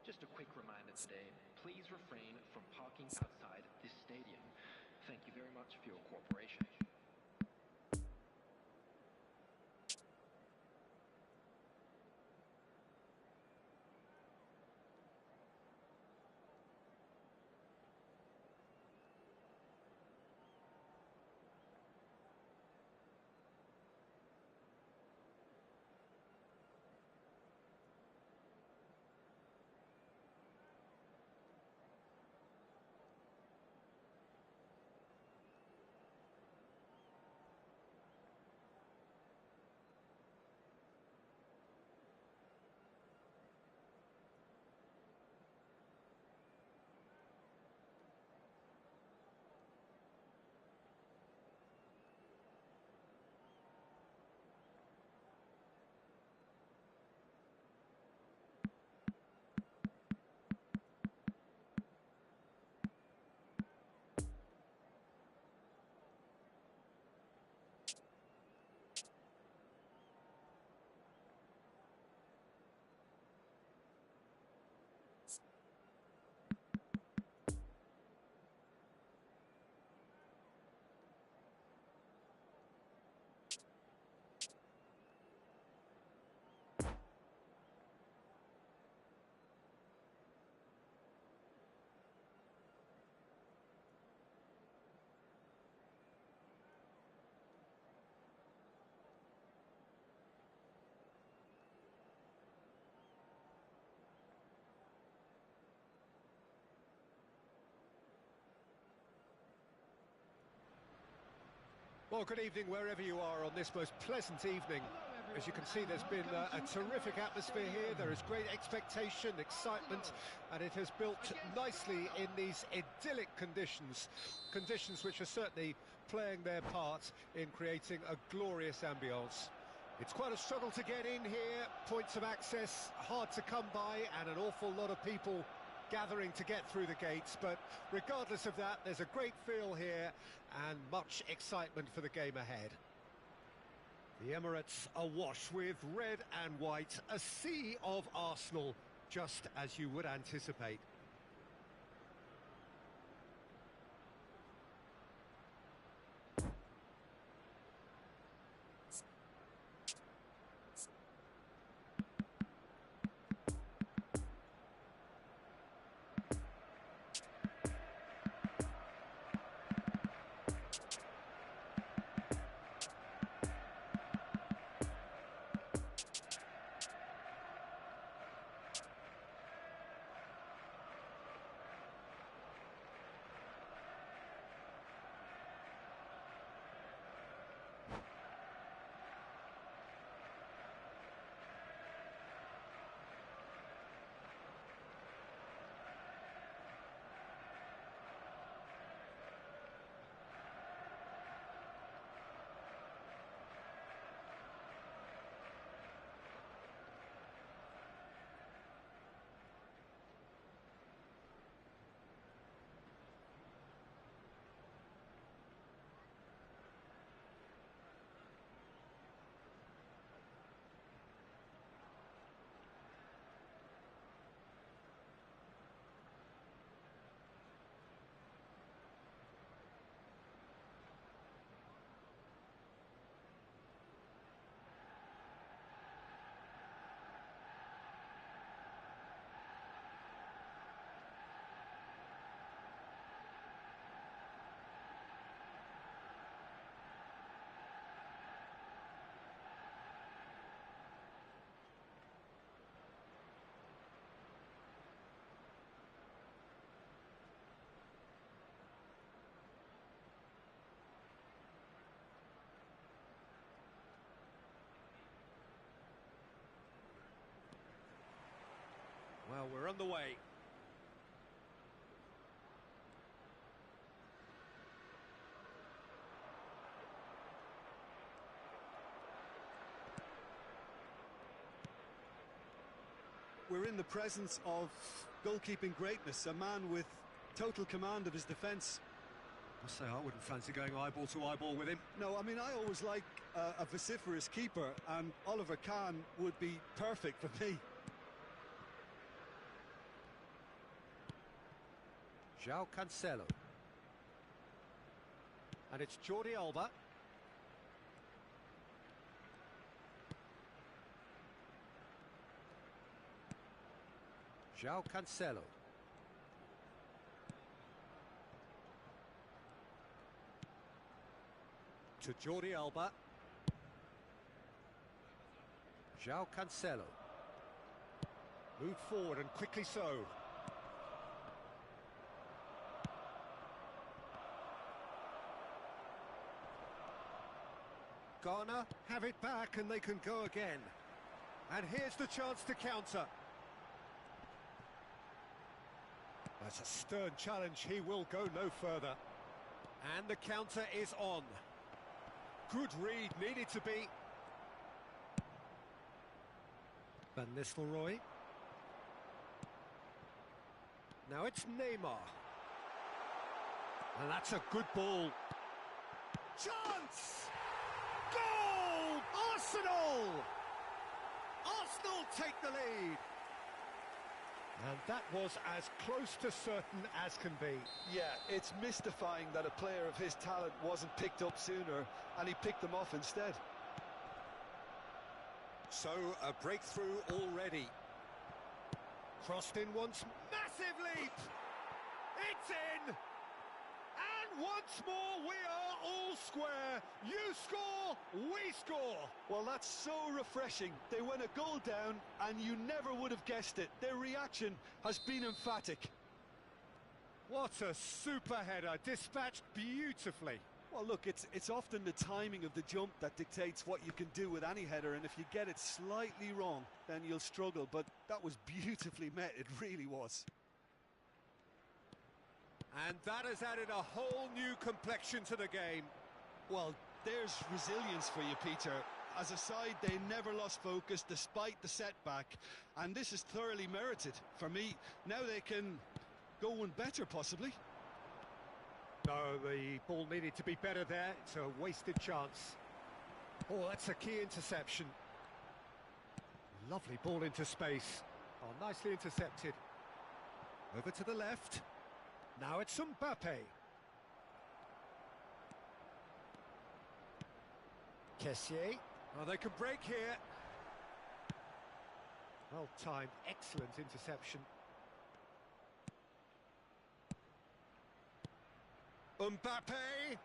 Just a quick reminder today, please refrain from parking outside this stadium. Thank you very much for your cooperation. Well, good evening wherever you are on this most pleasant evening. As you can see, there's been a terrific atmosphere here. There is great expectation, excitement, and it has built nicely in these idyllic conditions. Conditions which are certainly playing their part in creating a glorious ambience. It's quite a struggle to get in here, points of access hard to come by, and an awful lot of people gathering to get through the gates, but regardless of that, there's a great feel here and much excitement for the game ahead. The Emirates awash with red and white, a sea of Arsenal, just as you would anticipate. Well, we're on the way. We're in the presence of goalkeeping greatness, a man with total command of his defence. I say I wouldn't fancy going eyeball to eyeball with him. No, I mean, I always like a vociferous keeper, and Oliver Kahn would be perfect for me. João Cancelo. And it's Jordi Alba. João Cancelo. To Jordi Alba. João Cancelo. Moved forward and quickly so. Ghana have it back and they can go again. And here's the chance to counter. That's a stern challenge, he will go no further. And the counter is on. Good read, needed to be. Van Nistelrooy. Now it's Neymar. And that's a good ball. Chance! Goal! Arsenal! Arsenal take the lead. And that was as close to certain as can be. Yeah, it's mystifying that a player of his talent wasn't picked up sooner, and he picked them off instead. So, a breakthrough already. Crossed in once, massive leap! It's in! And once more we are all square. You score, we score. Well, that's so refreshing. They went a goal down, and you never would have guessed it. Their reaction has been emphatic. What a super header, dispatched beautifully. Well, look, it's often the timing of the jump that dictates what you can do with any header, and if you get it slightly wrong, then you'll struggle. But that was beautifully met, it really was. And that has added a whole new complexion to the game. Well, there's resilience for you, Peter. As a side, they never lost focus despite the setback, and this is thoroughly merited. For me, now they can go one better, possibly. No, the ball needed to be better there. It's a wasted chance. Oh, that's a key interception. Lovely ball into space. Oh, nicely intercepted. Over to the left. Now it's Mbappe. Kessié. Oh, they can break here. Well timed, excellent interception. Mbappe!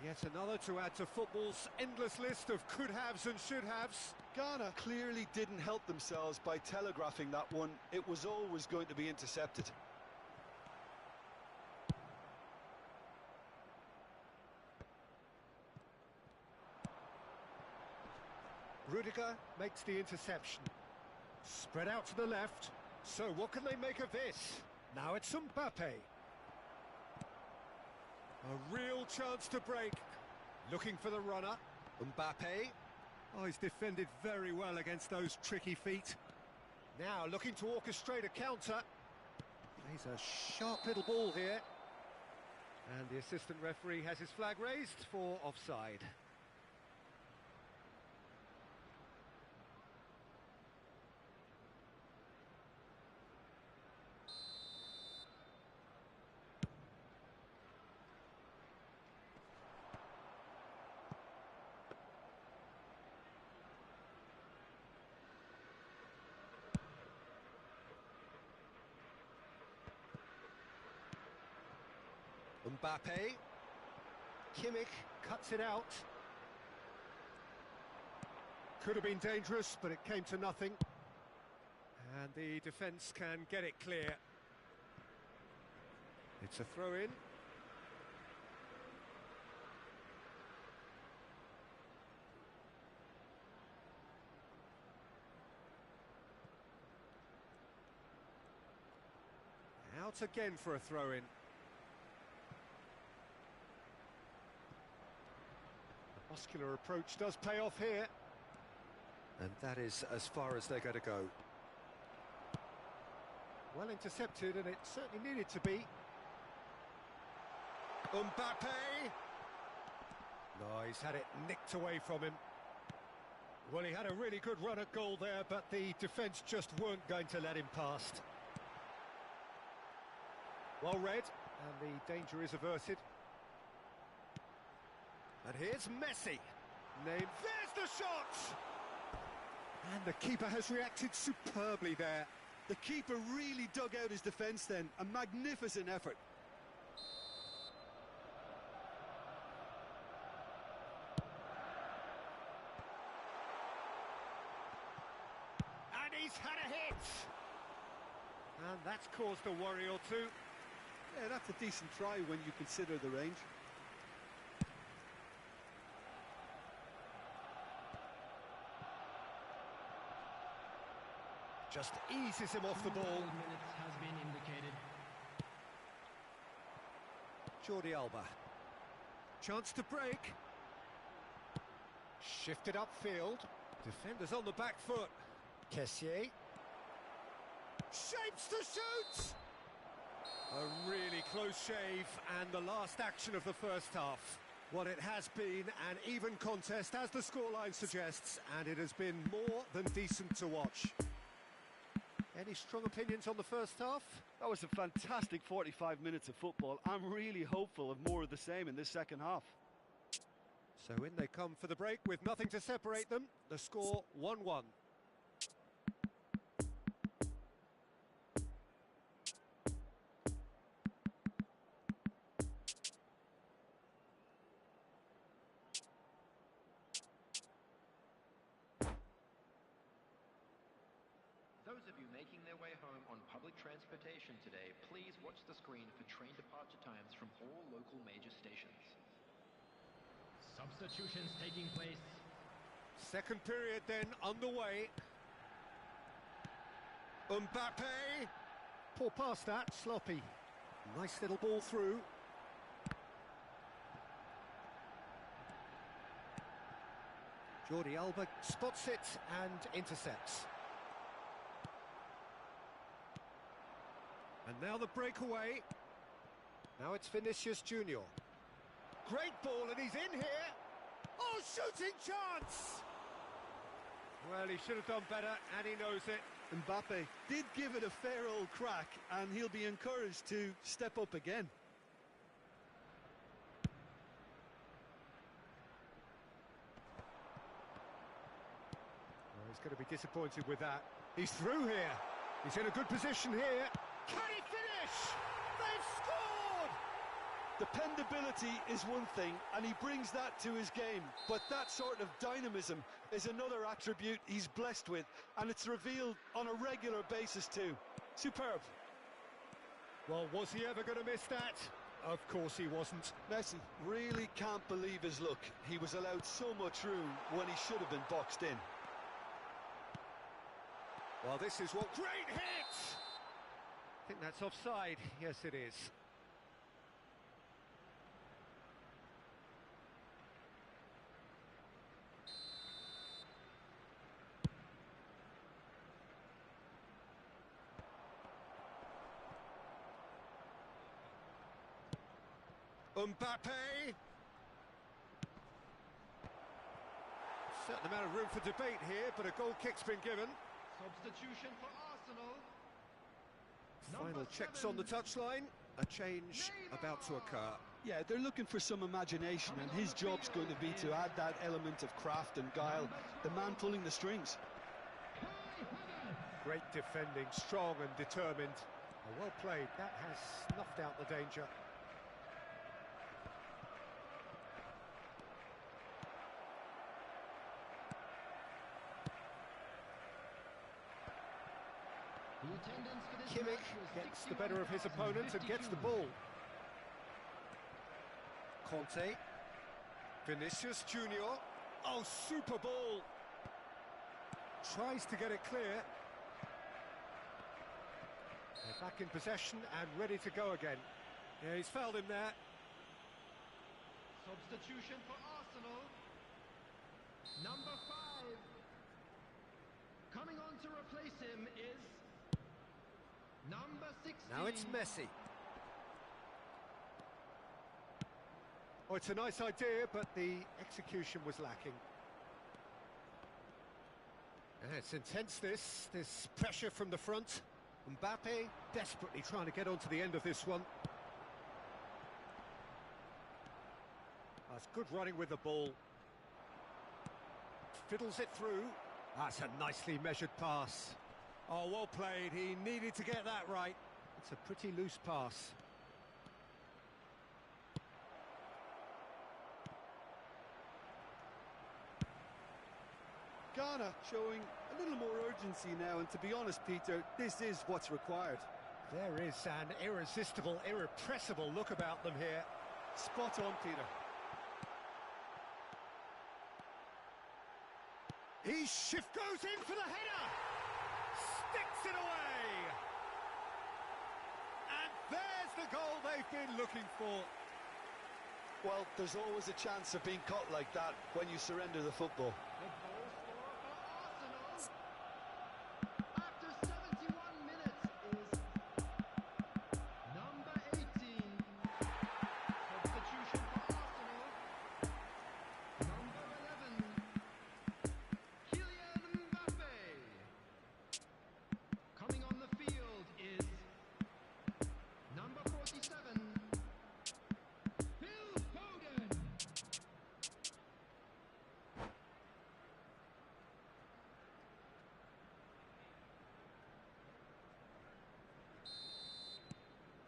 Yet another to add to football's endless list of could-haves and should-haves. Ghana clearly didn't help themselves by telegraphing that one. It was always going to be intercepted. Rudiger makes the interception. Spread out to the left. So what can they make of this? Now it's Mbappe. A real chance to break. Looking for the runner. Mbappe. Oh, he's defended very well against those tricky feet. Now looking to orchestrate a counter. Plays a sharp little ball here. And the assistant referee has his flag raised for offside. Mbappe. Kimmich cuts it out. Could have been dangerous, but it came to nothing. And the defence can get it clear. It's a throw-in. Out again for a throw-in. The muscular approach does pay off here. And that is as far as they're going to go. Well intercepted, and it certainly needed to be. Mbappe! No, he's had it nicked away from him. Well, he had a really good run at goal there, but the defence just weren't going to let him past. Well read, and the danger is averted. And here's Messi. There's the shot! And the keeper has reacted superbly there. The keeper really dug out his defence then. A magnificent effort. And he's had a hit! And that's caused a worry or two. Yeah, that's a decent try when you consider the range. Just eases him off the ball. Minutes has been indicated. Jordi Alba. Chance to break. Shifted upfield. Defenders on the back foot. Kessié. Shapes to shoot! A really close shave, and the last action of the first half. Well, it has been an even contest, as the scoreline suggests, and it has been more than decent to watch. Any strong opinions on the first half? That was a fantastic 45 minutes of football. I'm really hopeful of more of the same in this second half. So in they come for the break with nothing to separate them. The score 1-1. Those of you making their way home on public transportation today, please watch the screen for train departure times from all local major stations. Substitutions taking place. Second period then underway. Mbappe. Poor pass that, sloppy. Nice little ball through. Jordi Alba spots it and intercepts. And now the breakaway. Now it's Vinicius Junior. Great ball, and he's in here. Oh, shooting chance! Well, he should have done better, and he knows it. Mbappe did give it a fair old crack, and he'll be encouraged to step up again. Well, he's going to be disappointed with that. He's through here. He's in a good position here. Can he finish? They've scored! Dependability is one thing, and he brings that to his game, but that sort of dynamism is another attribute he's blessed with, and it's revealed on a regular basis too. Superb. Well, was he ever going to miss that? Of course he wasn't. Messi really can't believe his luck. He was allowed so much room when he should have been boxed in. Well, this is what... Great hit! I think that's offside. Yes, it is. Mbappe. Certain amount of room for debate here, but a goal kick's been given. Substitution for Arsenal. Final checks on the touchline. A change about to occur. Yeah, they're looking for some imagination, and his job's going to be to add that element of craft and guile. The man pulling the strings. Great defending, strong and determined. Well played. That has snuffed out the danger. Kimmich gets the better of his opponent and gets the ball. Conte. Vinicius Junior. Oh, super ball. Tries to get it clear. Back in possession and ready to go again. Yeah, he's fouled him there. Substitution for Arsenal. Number 5. Coming on to replace him is number 16. Now it's Messi. Oh, it's a nice idea, but the execution was lacking. It's intense, this pressure from the front. Mbappe desperately trying to get onto the end of this one. That's good running with the ball. Fiddles it through. That's a nicely measured pass. Oh, well played. He needed to get that right. It's a pretty loose pass. Ghana showing a little more urgency now, and to be honest, Peter, this is what's required. There is an irresistible, irrepressible look about them here. Spot on, Peter. Shift goes in for the header! Sticks it away! And there's the goal they've been looking for. Well, there's always a chance of being caught like that when you surrender the football. The goal scorer for Arsenal after 71 minutes is number 18. Substitution for Arsenal. Number 11. Kylian Mbappe. Coming on the field is number 47. Phil Foden.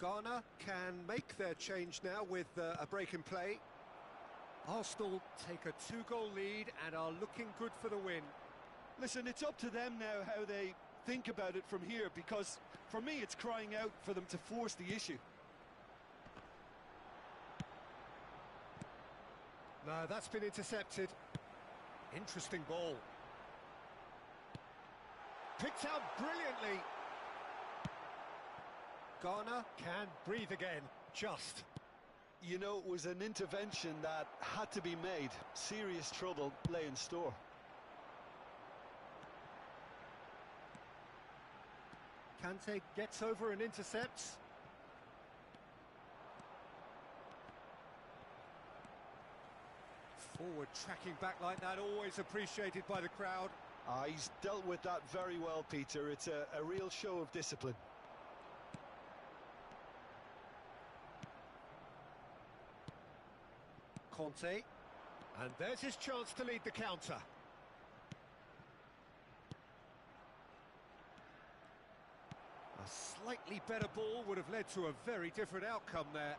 Ghana can make their change now with a break in play. Arsenal take a 2-goal lead and are looking good for the win. Listen, it's up to them now how they think about it from here, because for me it's crying out for them to force the issue. No, that's been intercepted. Interesting ball. Picked out brilliantly. Ghana can breathe again, just. You know, it was an intervention that had to be made. Serious trouble lay in store. Kante gets over and intercepts. Forward tracking back like that, always appreciated by the crowd. He's dealt with that very well, Peter. It's a real show of discipline. Conte, and there's his chance to lead the counter. A slightly better ball would have led to a very different outcome there.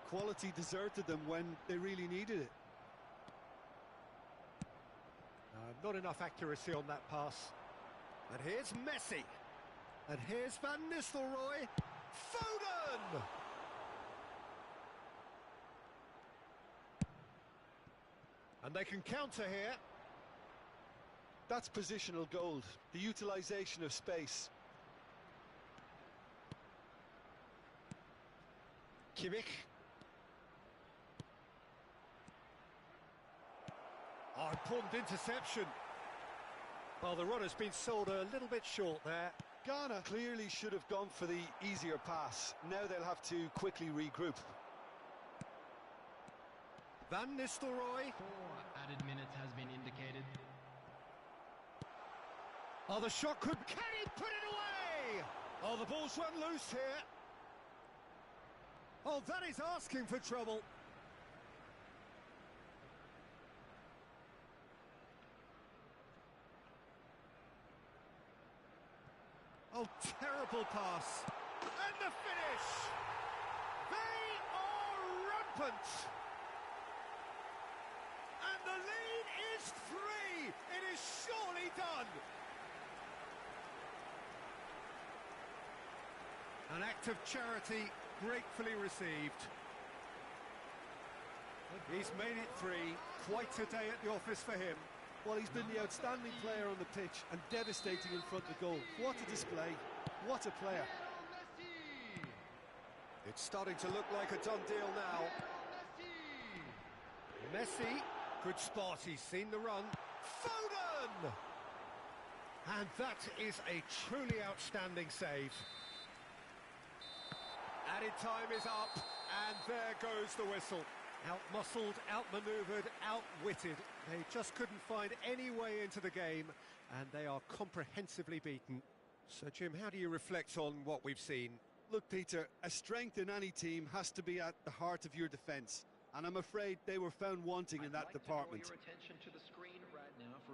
Quality deserted them when they really needed it. Not enough accuracy on that pass. And here's Messi. And here's Van Nistelrooy. Foden! And they can counter here. That's positional gold, the utilisation of space. Kimmich. Oh, important interception. Well, the run has been sold a little bit short there. Ghana clearly should have gone for the easier pass. Now they'll have to quickly regroup. Van Nistelrooy. 4 added minutes has been indicated. Oh, the shot could... Can he put it away? Oh, the ball's run loose here. Oh, that is asking for trouble. Oh, terrible pass. And the finish. They are rampant. And the lead is 3. It is surely done. An act of charity gratefully received. He's made it 3. Quite a day at the office for him. Well, he's been the outstanding player on the pitch and devastating in front of goal. What a display. What a player. It's starting to look like a done deal now. Messi, good spot, he's seen the run. Foden! And that is a truly outstanding save. Added time is up, and there goes the whistle. Out-muscled, out-manoeuvred, outwitted. They just couldn't find any way into the game, and they are comprehensively beaten. So, Jim, how do you reflect on what we've seen? Look, Peter, a strength in any team has to be at the heart of your defence, and I'm afraid they were found wanting in that department.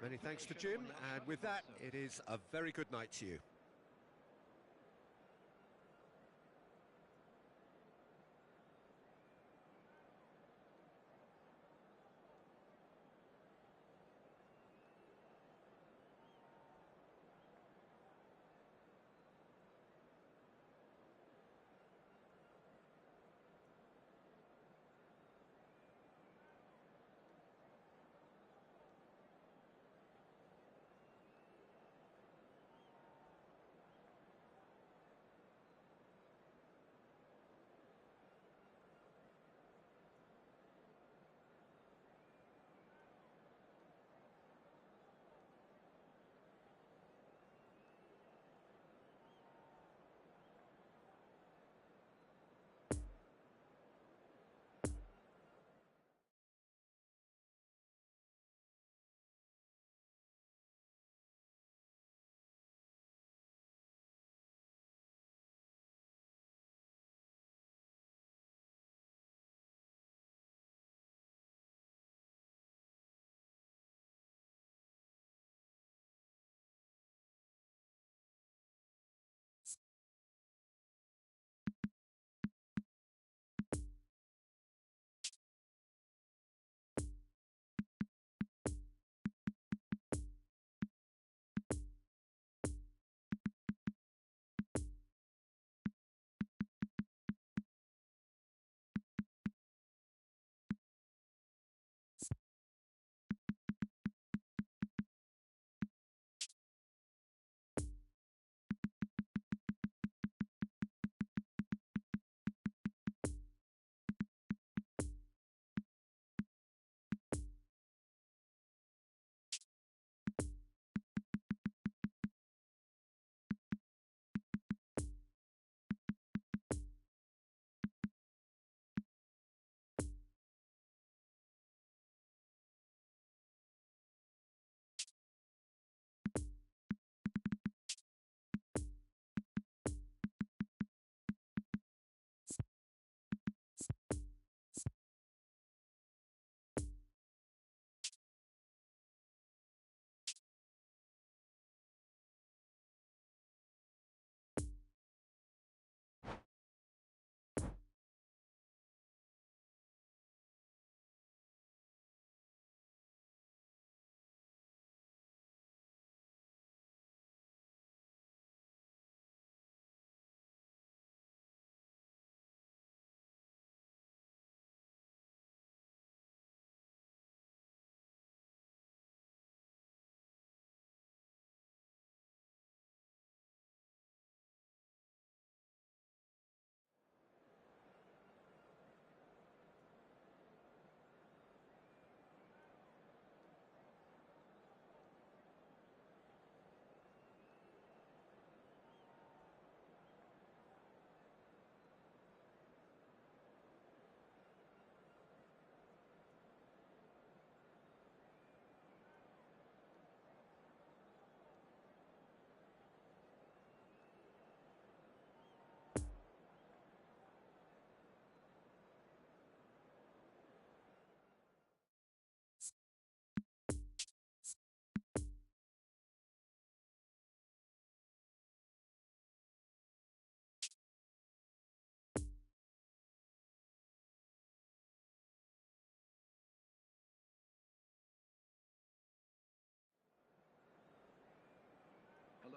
Many thanks to Jim, and with that, it is a very good night to you.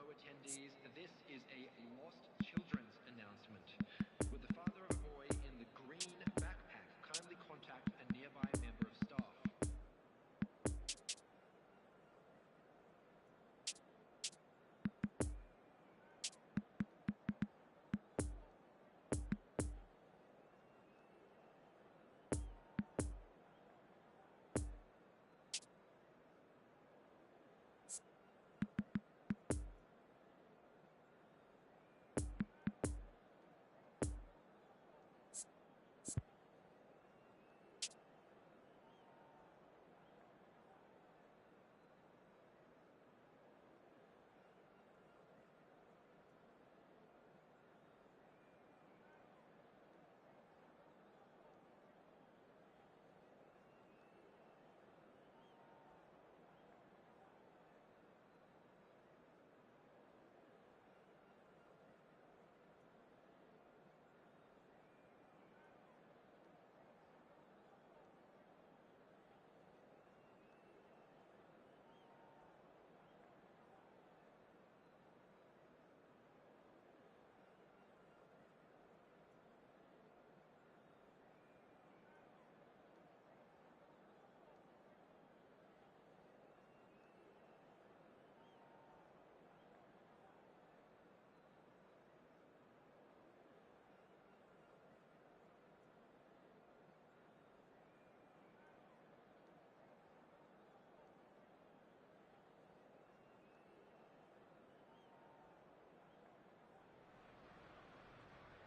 Attendees, this is a lost children's announcement. Would the father of a boy in the green backpack kindly contact a nearby member of staff?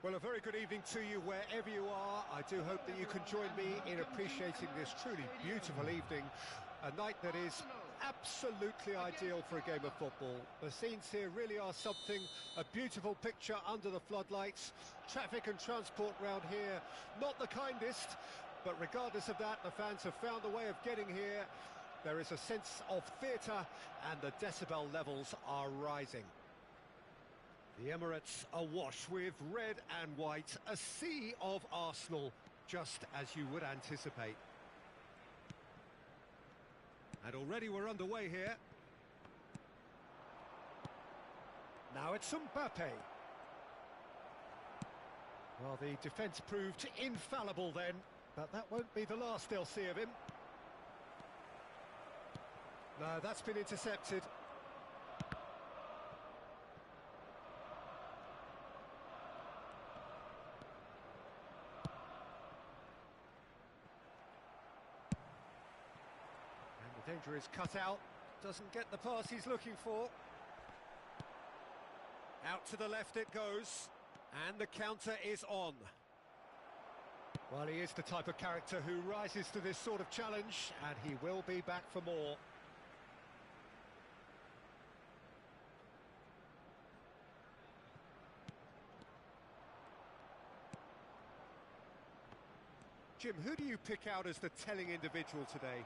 Well, a very good evening to you wherever you are. I do hope that you can join me in appreciating this truly beautiful evening. A night that is absolutely ideal for a game of football. The scenes here really are something, a beautiful picture under the floodlights. Traffic and transport round here, not the kindest, but regardless of that, the fans have found a way of getting here. There is a sense of theatre and the decibel levels are rising. The Emirates awash with red and white, a sea of Arsenal, just as you would anticipate. And already we're underway here. Now it's Mbappe. Well, the defence proved infallible then, but that won't be the last they'll see of him. No, that's been intercepted. The danger is cut out, doesn't get the pass he's looking for. Out to the left it goes, and the counter is on. Well, he is the type of character who rises to this sort of challenge, and he will be back for more. Jim, who do you pick out as the telling individual today?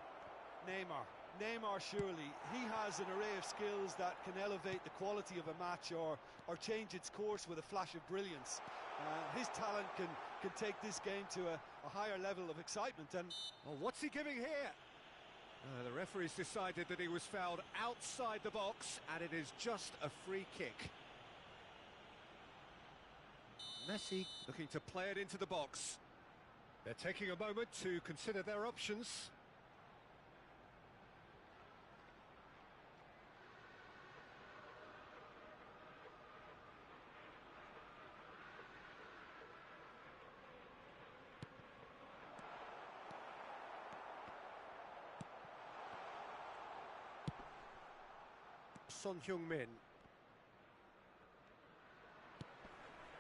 Neymar, surely. He has an array of skills that can elevate the quality of a match or change its course with a flash of brilliance. His talent can take this game to a higher level of excitement. And well, what's he giving here? The referee's decided that he was fouled outside the box, and it is just a free kick. Messi looking to play it into the box. They're taking a moment to consider their options. Son Heung-min.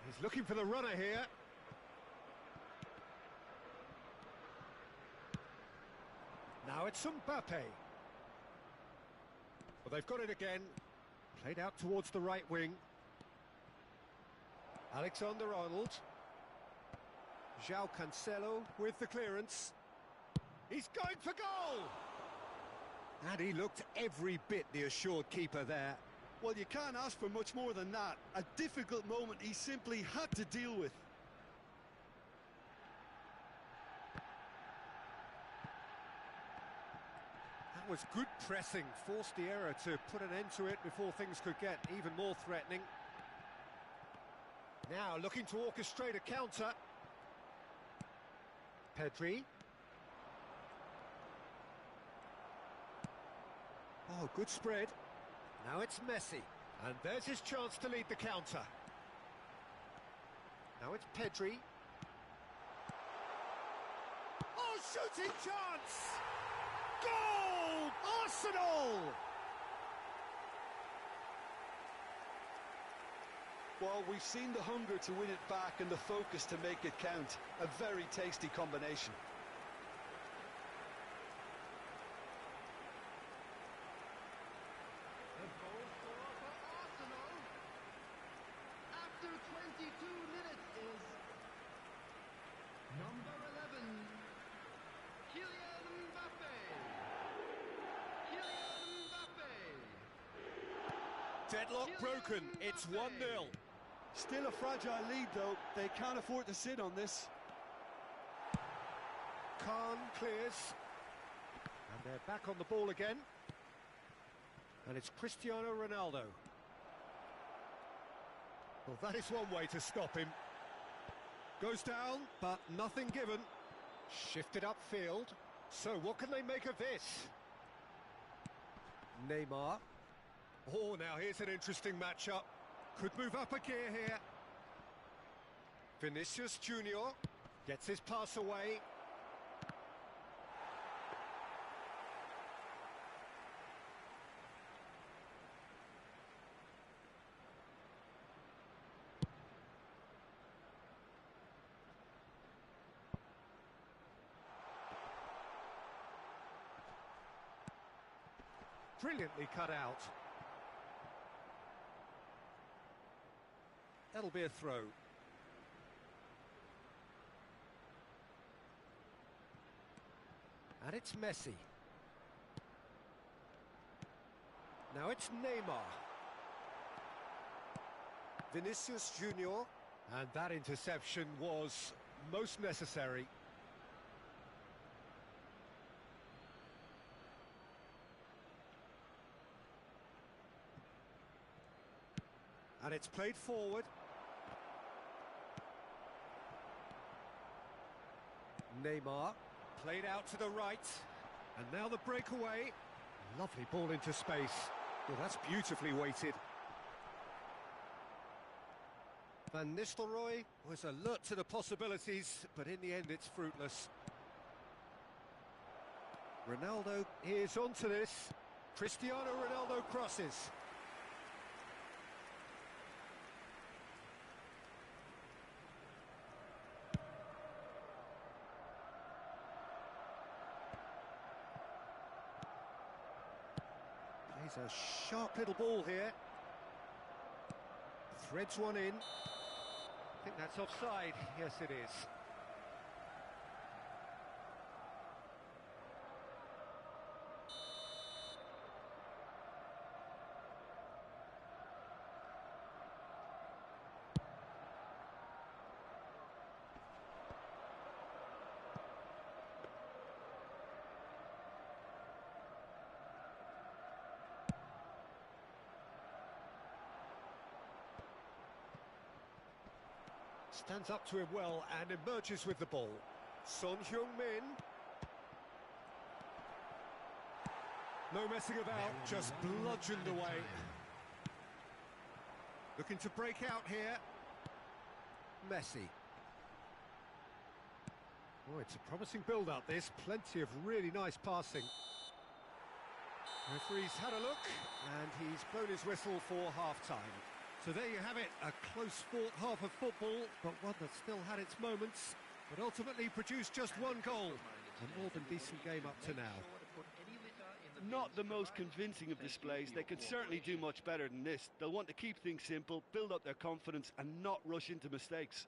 He's looking for the runner here. Now it's Mbappe. Well, they've got it again. Played out towards the right wing. Alexander-Arnold. João Cancelo with the clearance. He's going for goal! And he looked every bit the assured keeper there. well, you can't ask for much more than that. A difficult moment he simply had to deal with. That was good pressing, forced the error to put an end to it before things could get even more threatening. Now looking to orchestrate a counter. Pedri. Oh, good spread. Now it's Messi. And there's his chance to lead the counter. Now it's Pedri. Oh, shooting chance! Goal! Arsenal! Well, we've seen the hunger to win it back and the focus to make it count. A very tasty combination. The goal scorer for Arsenal after 22 minutes is number 11, Kylian Mbappe. Kylian Mbappe. Deadlock broken. It's 1-0. Still a fragile lead, though. They can't afford to sit on this. Khan clears. And they're back on the ball again. And it's Cristiano Ronaldo. Well, that is one way to stop him. Goes down, but nothing given. Shifted upfield. So what can they make of this? Neymar. Oh, now here's an interesting matchup. Could move up a gear here. Vinicius Junior gets his pass away. brilliantly cut out. That'll be a throw. And it's Messi. Now it's Neymar. Vinicius Junior. And that interception was most necessary. And it's played forward. Neymar, played out to the right. And now the breakaway. Lovely ball into space. Well, that's beautifully weighted. Van Nistelrooy was alert to the possibilities, but in the end it's fruitless. Ronaldo is onto this. Cristiano Ronaldo crosses. Plays a sharp little ball here. Threads one in. I think that's offside. Yes, it is. Stands up to him well and emerges with the ball. Son Heung-min. No messing about, just bludgeoned away. Looking to break out here. Messi. Oh, it's a promising build-up, this. Plenty of really nice passing. Referee's had a look, and he's blown his whistle for half-time. So there you have it, a close-fought half of football, but one that still had its moments, but ultimately produced just one goal. A more than decent game up to now. Not the most convincing of displays. They could certainly do much better than this. They'll want to keep things simple, build up their confidence, and not rush into mistakes.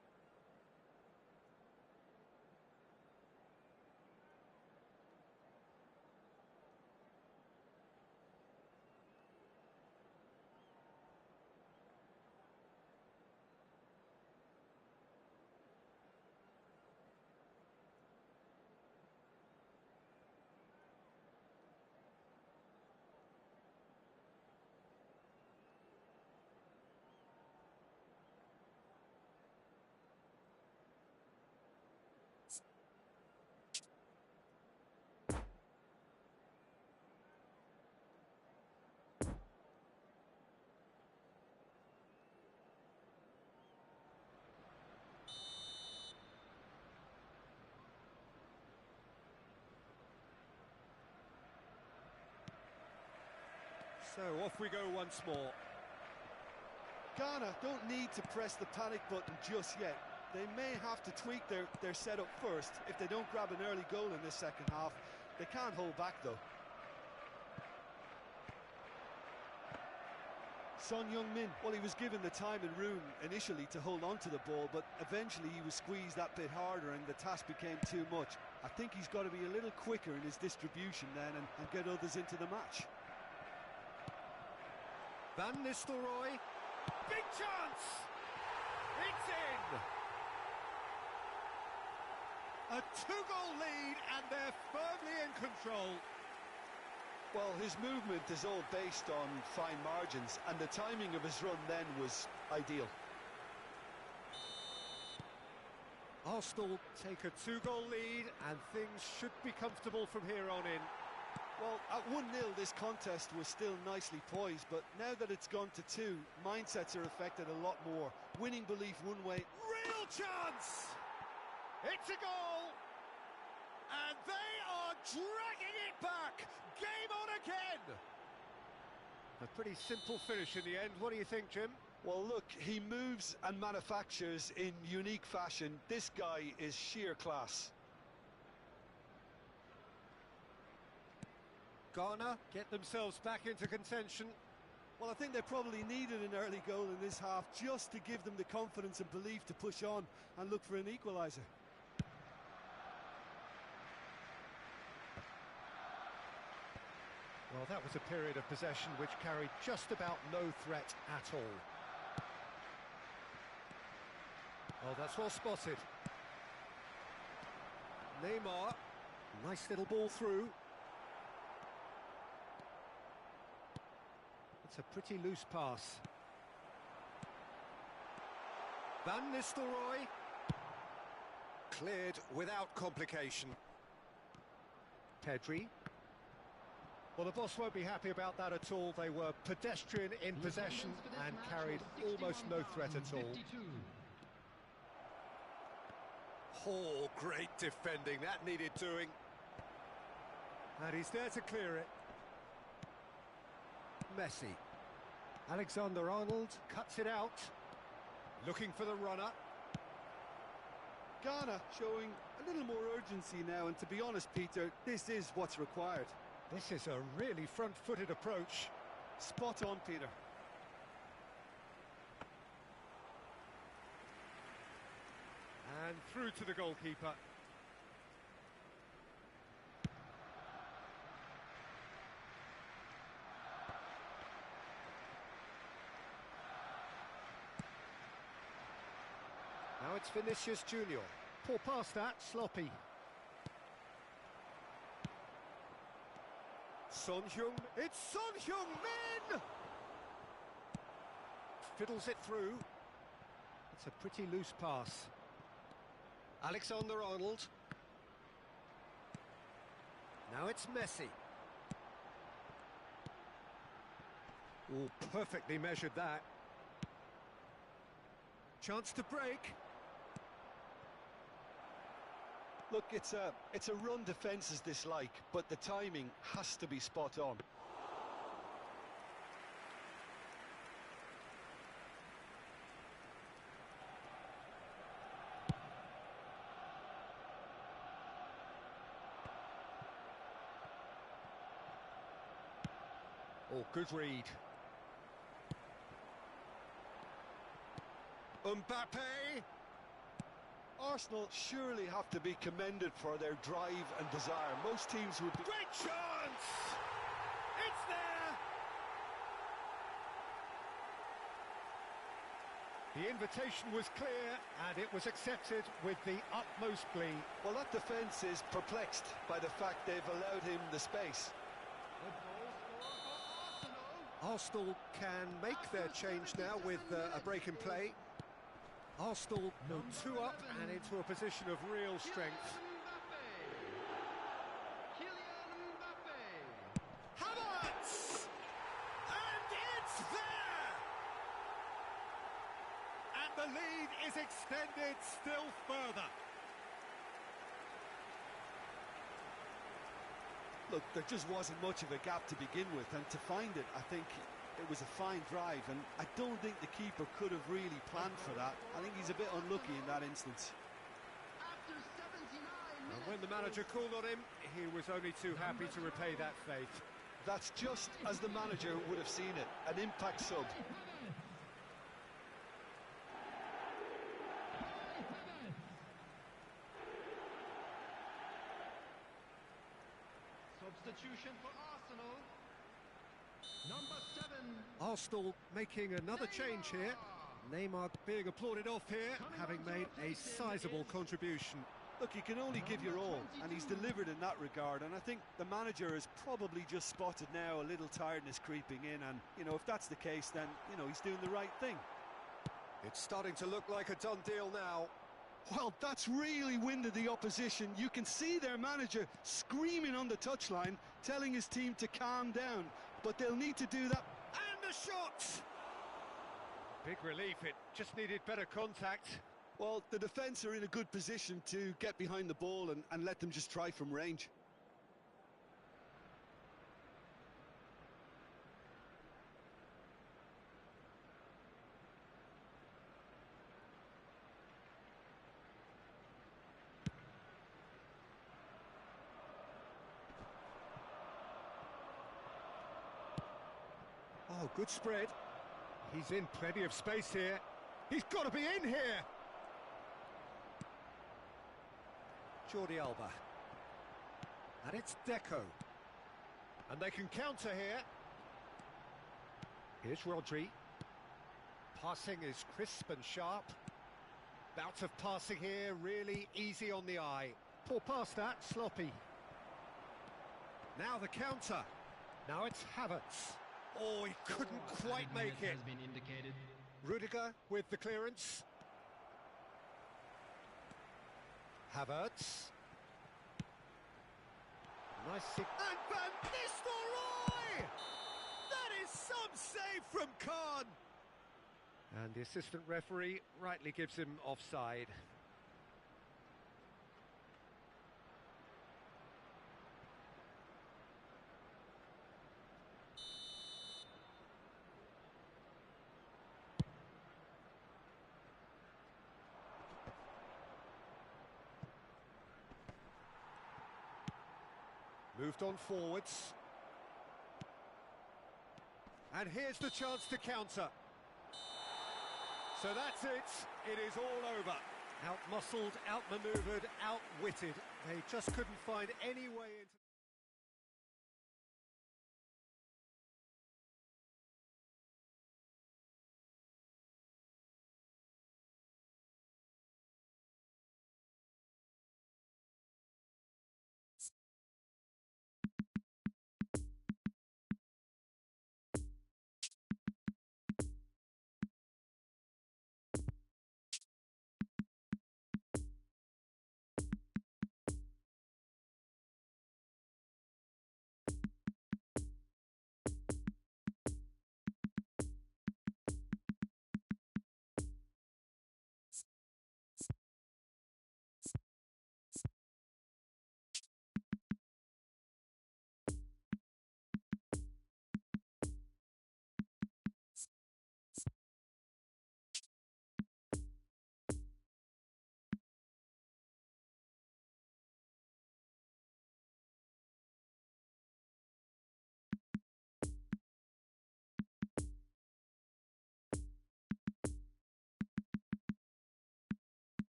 So off we go once more. Ghana don't need to press the panic button just yet. They may have to tweak their setup first. If they don't grab an early goal in this second half, they can't hold back though. Son Heung-min, well, he was given the time and room initially to hold on to the ball, but eventually he was squeezed that bit harder and the task became too much. I think he's got to be a little quicker in his distribution then and get others into the match. Van Nistelrooy, big chance! It's in! A two-goal lead and they're firmly in control. Well, his movement is all based on fine margins and the timing of his run then was ideal. Arsenal take a two-goal lead and things should be comfortable from here on in. Well, at 1-0 this contest was still nicely poised, but now that it's gone to 2, mindsets are affected a lot more. Winning belief one way. Real chance! It's a goal! And they are dragging it back! Game on again! A pretty simple finish in the end. What do you think, Jim? Well, look, he moves and manufactures in unique fashion. This guy is sheer class. Ghana get themselves back into contention. Well, I think they probably needed an early goal in this half just to give them the confidence and belief to push on and look for an equaliser. Well, that was a period of possession which carried just about no threat at all. Oh, that's well spotted. Neymar, nice little ball through. It's a pretty loose pass. Van Nistelrooy. Cleared without complication. Pedri. Well, the boss won't be happy about that at all. They were pedestrian in possession and carried almost no threat at all. Oh, great defending. That needed doing. And he's there to clear it. Messi. Alexander-Arnold cuts it out. Looking for the runner. Ghana showing a little more urgency now, and to be honest, Peter, this is what's required. This is a really front-footed approach. Spot on, Peter. And through to the goalkeeper. Now it's Vinicius Junior. Poor pass that, sloppy. Son Heung, it's Son Heung-min! Fiddles it through. It's a pretty loose pass. Alexander-Arnold. Now it's Messi. Oh, perfectly measured that. Chance to break. Look, it's a run defence's dislike, but the timing has to be spot on. Oh, good read. Mbappe! Arsenal surely have to be commended for their drive and desire. Most teams would be... Great chance! It's there! The invitation was clear, and it was accepted with the utmost glee. Well, that defence is perplexed by the fact they've allowed him the space. Arsenal can make their change now with a break in play. Arsenal go 2 up and into a position of real strength. Havertz! And it's there! And the lead is extended still further. Look, there just wasn't much of a gap to begin with, and to find it, I think it was a fine drive, and I don't think the keeper could have really planned for that. I think he's a bit unlucky in that instance. And when the manager called on him, he was only too happy to repay that faith. That's just as the manager would have seen it, an impact sub. Substitution for Arsenal. Number 7. Arsenal making another change here. Neymar being applauded off here, having made a sizable contribution. Look, you can only give your all, and he's delivered in that regard, and I think the manager has probably just spotted now a little tiredness creeping in, and, you know, if that's the case, then, you know, he's doing the right thing. It's starting to look like a done deal now. Well, that's really winded the opposition. You can see their manager screaming on the touchline, telling his team to calm down, but they'll need to do that. And the shot! Big relief, it just needed better contact. Well, the defence are in a good position to get behind the ball and let them just try from range. Oh, good spread. He's in plenty of space here. He's got to be in here! Jordi Alba. And it's Deco. And they can counter here. Here's Rodri. Passing is crisp and sharp. Bout of passing here, really easy on the eye. Poor pass that, sloppy. Now the counter. Now it's Havertz. Oh, he couldn't quite make it. Has been indicated. Rudiger with the clearance. Havertz. Nice. And Van Nistelrooy! That is some save from Khan! And the assistant referee rightly gives him offside. Moved on forwards. And here's the chance to counter. So that's it. It is all over. Out-muscled, out-manoeuvred, outwitted. They just couldn't find any way into...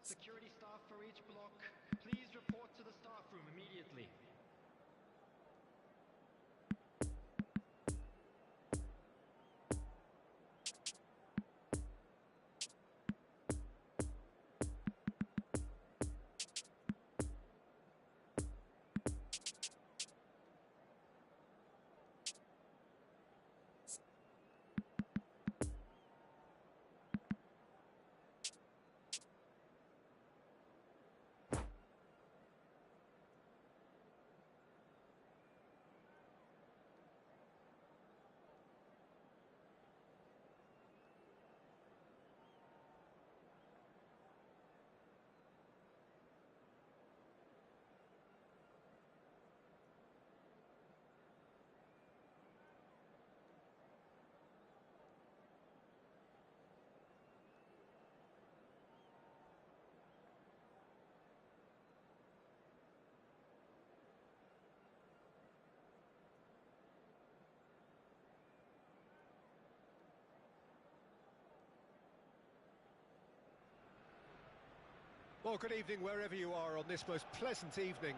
Security staff for each block, please report to the staff room immediately. Well, good evening wherever you are on this most pleasant evening.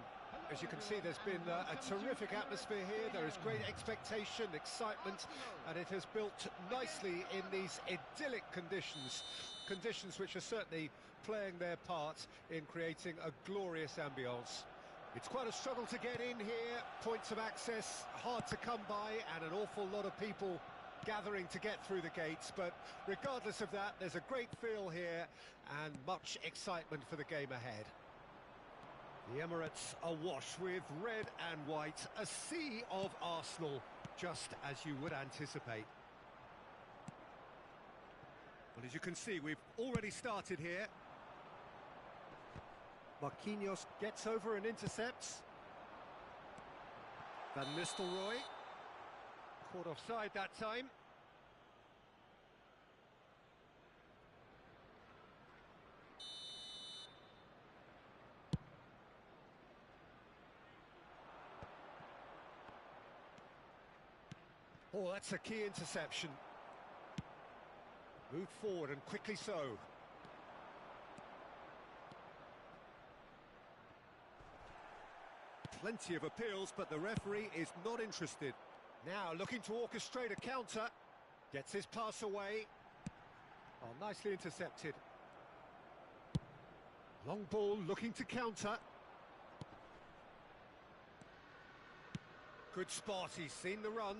As you can see, there's been a terrific atmosphere here. There is great expectation, excitement, and it has built nicely in these idyllic conditions. Conditions which are certainly playing their part in creating a glorious ambience. It's quite a struggle to get in here, points of access hard to come by, and an awful lot of people gathering to get through the gates, but regardless of that, there's a great feel here and much excitement for the game ahead. The Emirates awash with red and white, a sea of Arsenal, just as you would anticipate. Well, as you can see, we've already started here. Marquinhos gets over and intercepts. Van Nistelrooy. Caught offside that time. Oh, that's a key interception. Moved forward and quickly so. Plenty of appeals, but the referee is not interested. Now looking to orchestrate a counter. Gets his pass away. Oh, nicely intercepted. Long ball looking to counter. Good spot, he's seen the run.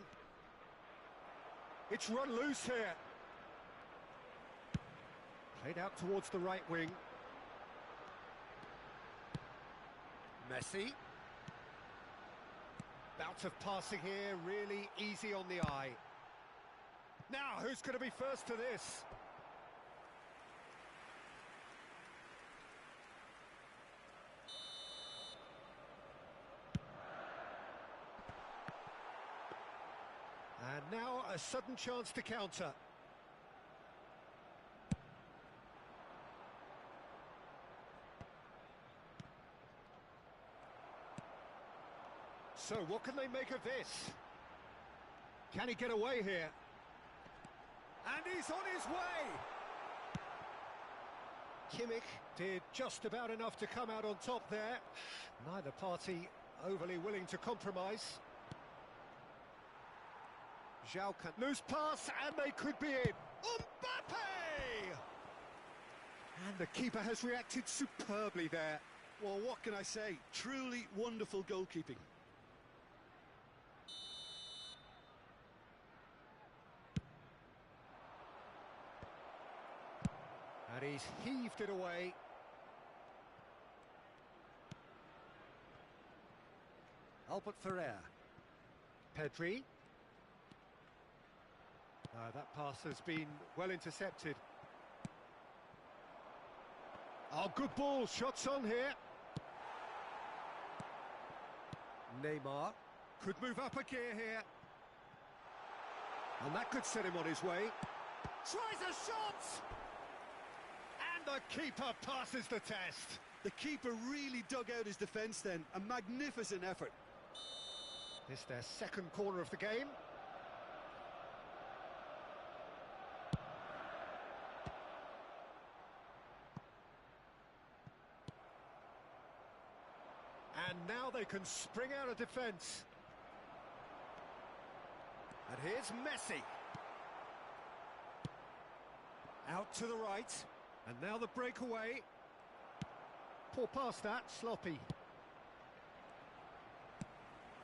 It's run loose here. Played out towards the right wing. Messi. Bout of passing here, really easy on the eye. Now, who's going to be first to this? And now a sudden chance to counter. So, what can they make of this? Can he get away here? And he's on his way! Kimmich did just about enough to come out on top there. Neither party overly willing to compromise. Zhao can loose pass, and they could be in. Mbappe! And the keeper has reacted superbly there. Well, what can I say? Truly wonderful goalkeeping. And he's heaved it away. Albert Ferrer. Pedri. That pass has been well intercepted. Oh, good ball. Shots on here. Neymar could move up a gear here. And that could set him on his way. Tries a shot! And the keeper passes the test. The keeper really dug out his defence then. A magnificent effort. This is their second corner of the game. And now they can spring out of defence. And here's Messi. Out to the right. And now the breakaway. Poor pass that, sloppy.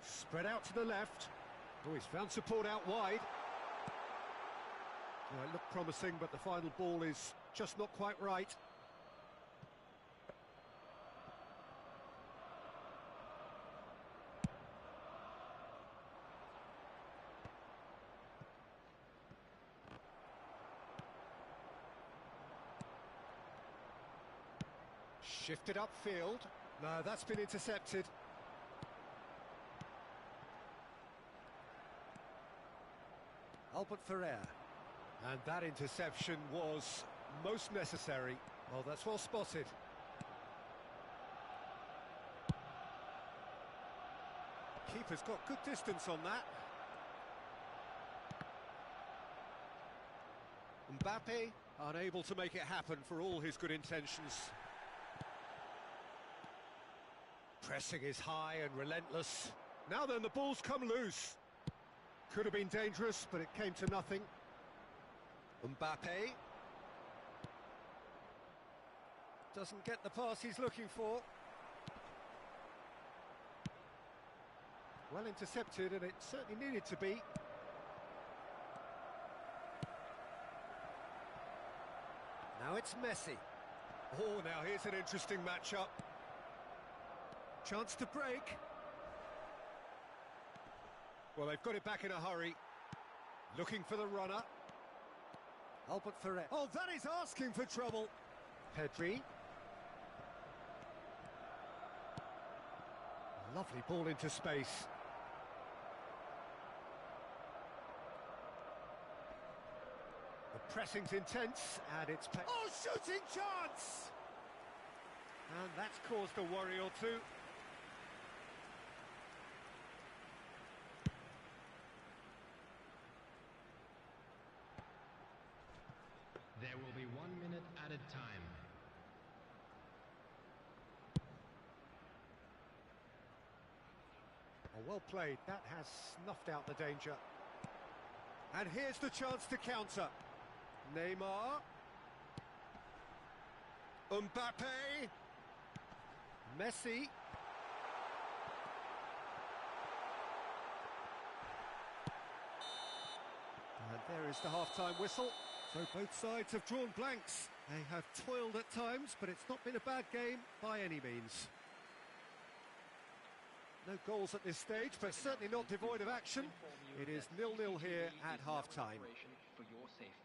Spread out to the left. Oh, he's found support out wide. Well, it looked promising, but the final ball is just not quite right. Shifted upfield. No, that's been intercepted. Albert Ferrer. And that interception was most necessary. Well, that's well spotted. Keeper's got good distance on that. Mbappe unable to make it happen for all his good intentions. Pressing is high and relentless. Now then, the ball's come loose. Could have been dangerous, but it came to nothing. Mbappe. Doesn't get the pass he's looking for. Well intercepted, and it certainly needed to be. Now it's Messi. Oh, now here's an interesting matchup. Chance to break. Well, they've got it back in a hurry. Looking for the runner. Albert Ferrer. Oh, that is asking for trouble. Pedri. Lovely ball into space. The pressing's intense, and it's... Oh, shooting chance! And that's caused a worry or two. There will be 1 minute added time. Oh, well played. That has snuffed out the danger. And here's the chance to counter. Neymar. Mbappe. Messi. And there is the half-time whistle. So both sides have drawn blanks. They have toiled at times, but it's not been a bad game by any means. No goals at this stage, but certainly not devoid of action. It is 0-0 here at half-time. For your safety.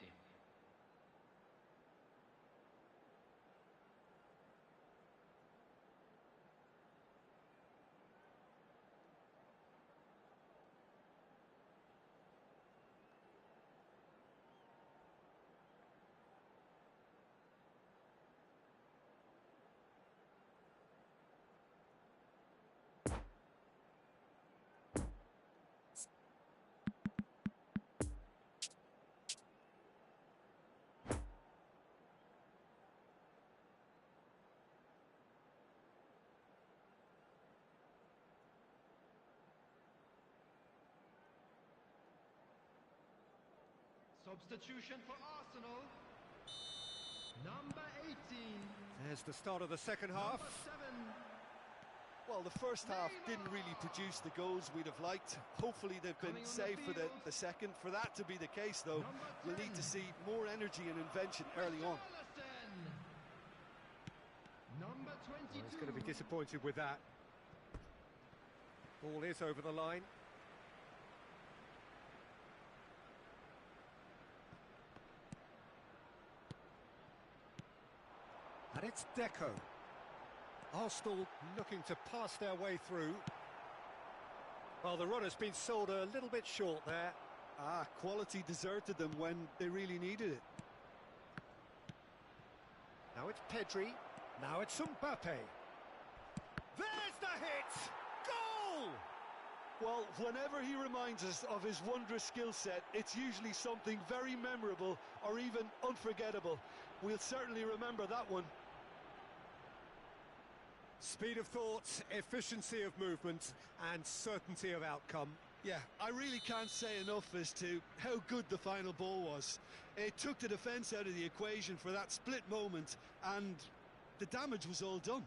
Substitution for Arsenal. Number 18. There's the start of the second half. Number 7. Well, the first half didn't really produce the goals we'd have liked. Hopefully they've been saved for the second. For that to be the case, though, we'll need to see more energy and invention early on. Number 22. Well, he's going to be disappointed with that. Ball is over the line. And it's Deco. Arsenal looking to pass their way through. Well, the runner's been sold a little bit short there. Quality deserted them when they really needed it. Now it's Pedri. Now it's Mbappe. There's the hit! Goal! Well, whenever he reminds us of his wondrous skill set, it's usually something very memorable or even unforgettable. We'll certainly remember that one. Speed of thought, efficiency of movement, and certainty of outcome. Yeah, I really can't say enough as to how good the final ball was. It took the defence out of the equation for that split moment, and the damage was all done.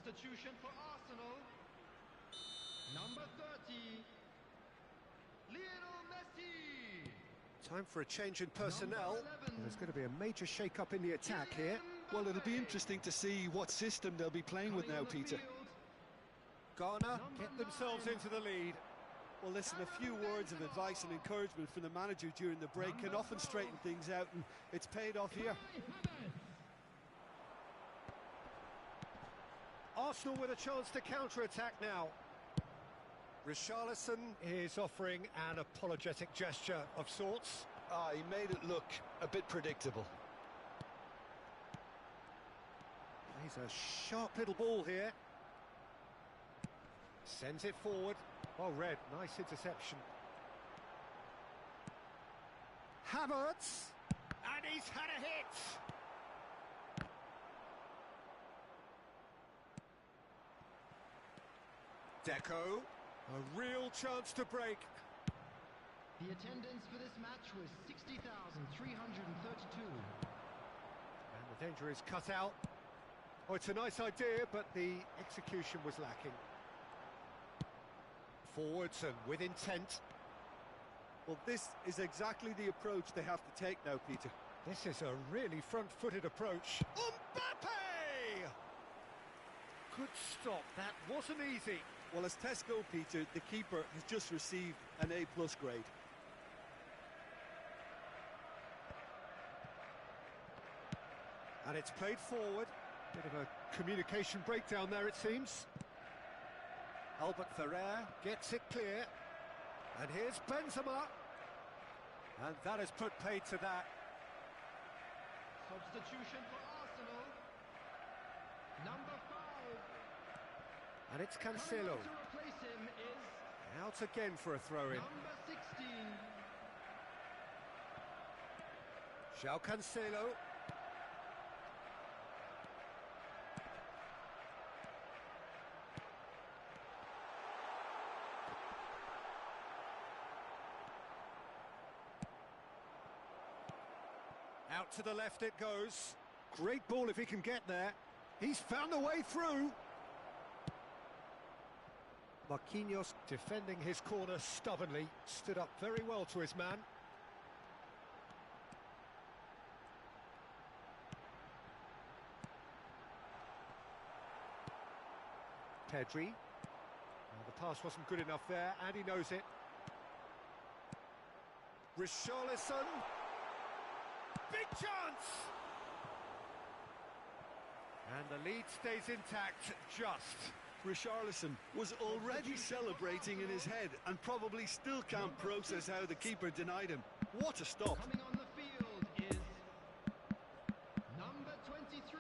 Substitution for Arsenal. Number 30. Lionel Messi. Time for a change in personnel. There's going to be a major shake-up in the attack here. Well, it'll be interesting to see what system they'll be playing with now, Peter. Ghana get themselves into the lead. Well, listen, a few words of advice and encouragement from the manager during the break can often straighten things out, and it's paid off here. Arsenal with a chance to counter-attack now. Richarlison is offering an apologetic gesture of sorts. He made it look a bit predictable. He's a sharp little ball here. Sends it forward. Oh, Red, nice interception. Havertz! And he's had a hit! Deco, a real chance to break. The attendance for this match was 60,332. And the danger is cut out. Oh, it's a nice idea, but the execution was lacking. Forwards and with intent. Well, this is exactly the approach they have to take now, Peter. This is a really front-footed approach. Mbappe! Good stop, that wasn't easy. Well, as tests go, Peter, the keeper has just received an A+ grade. And it's played forward. Bit of a communication breakdown there, it seems. Albert Ferrer gets it clear. And here's Benzema. And that has put paid to that. Substitution for Arsenal. Number 5. And it's Coming Cancelo. on to replace him is Out again for a throw-in. number 16. João Cancelo. Out to the left it goes. Great ball if he can get there. He's found a way through. Marquinhos defending his corner stubbornly. Stood up very well to his man. Pedri. Well, the pass wasn't good enough there, and he knows it. Richarlison. Big chance! And the lead stays intact, just. Richarlison was already celebrating in his head and probably still can't process how the keeper denied him. What a stop! Coming on the field is number 23.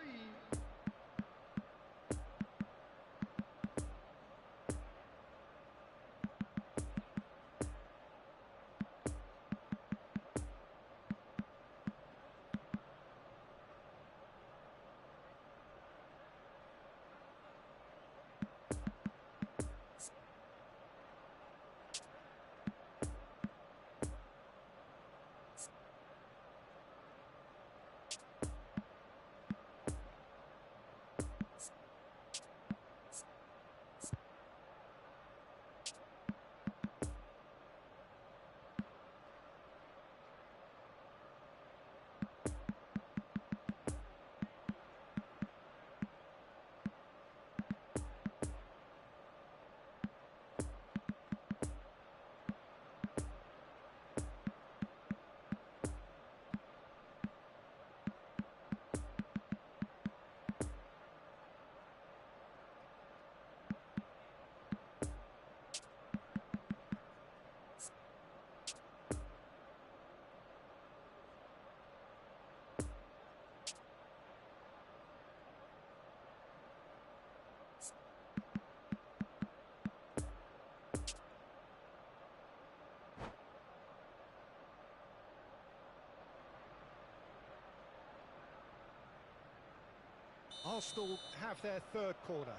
Arsenal have their third corner.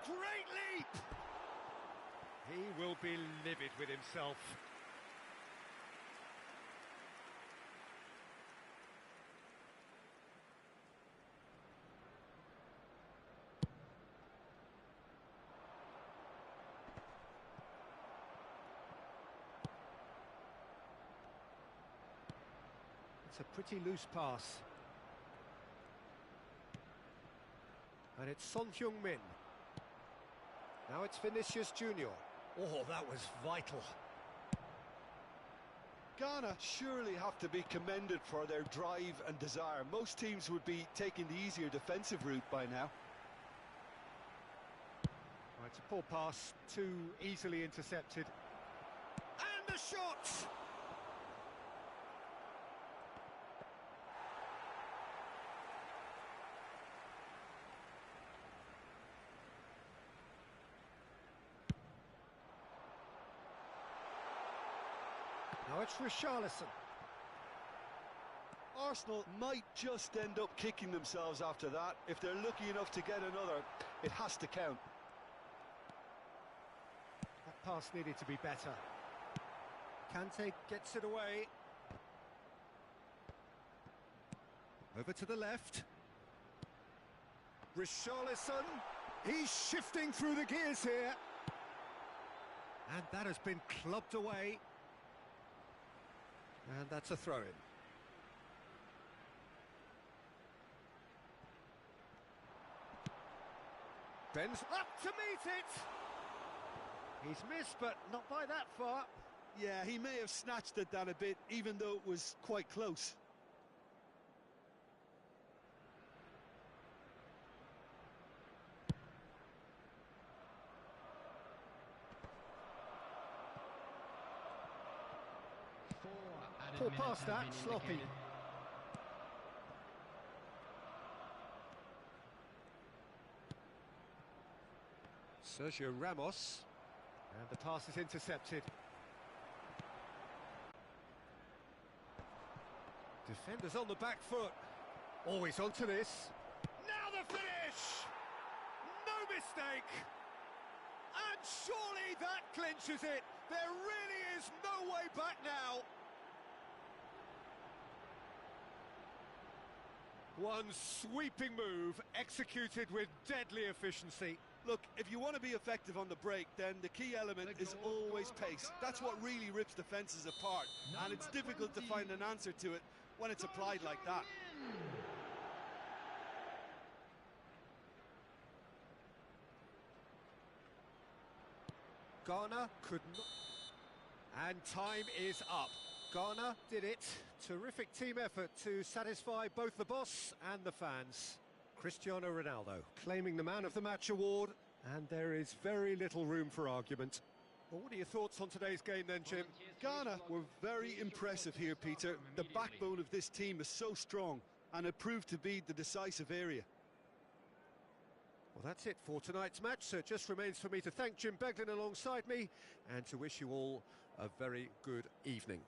Great leap! He will be livid with himself. It's a pretty loose pass. And it's Son Heung-min. Now it's Vinicius Junior. Oh, that was vital. Ghana surely have to be commended for their drive and desire. Most teams would be taking the easier defensive route by now. Right, it's a poor pass, too easily intercepted. And the shot! Now it's Richarlison. Arsenal might just end up kicking themselves after that. If they're lucky enough to get another, it has to count. That pass needed to be better. Kante gets it away. Over to the left. Richarlison. He's shifting through the gears here. And that has been clubbed away. And that's a throw-in. Bends up to meet it. He's missed, but not by that far. Yeah, he may have snatched it down a bit, even though it was quite close. Poor pass that, sloppy. Sergio Ramos. And the pass is intercepted. Defenders on the back foot. Always onto this. Now the finish! No mistake! And surely that clinches it. There really is no way back now. One sweeping move, executed with deadly efficiency. Look, if you want to be effective on the break, then the key element is always pace. That's what really rips defences apart, and it's difficult to find an answer to it when it's applied like that. Ghana could not... And time is up. Ghana did it. Terrific team effort to satisfy both the boss and the fans. Cristiano Ronaldo claiming the Man of the Match award, and there is very little room for argument. Well, what are your thoughts on today's game then, Jim? Ghana were very impressive here, Peter. The backbone of this team is so strong, and it proved to be the decisive area. Well, that's it for tonight's match, so it just remains for me to thank Jim Beglin alongside me and to wish you all a very good evening.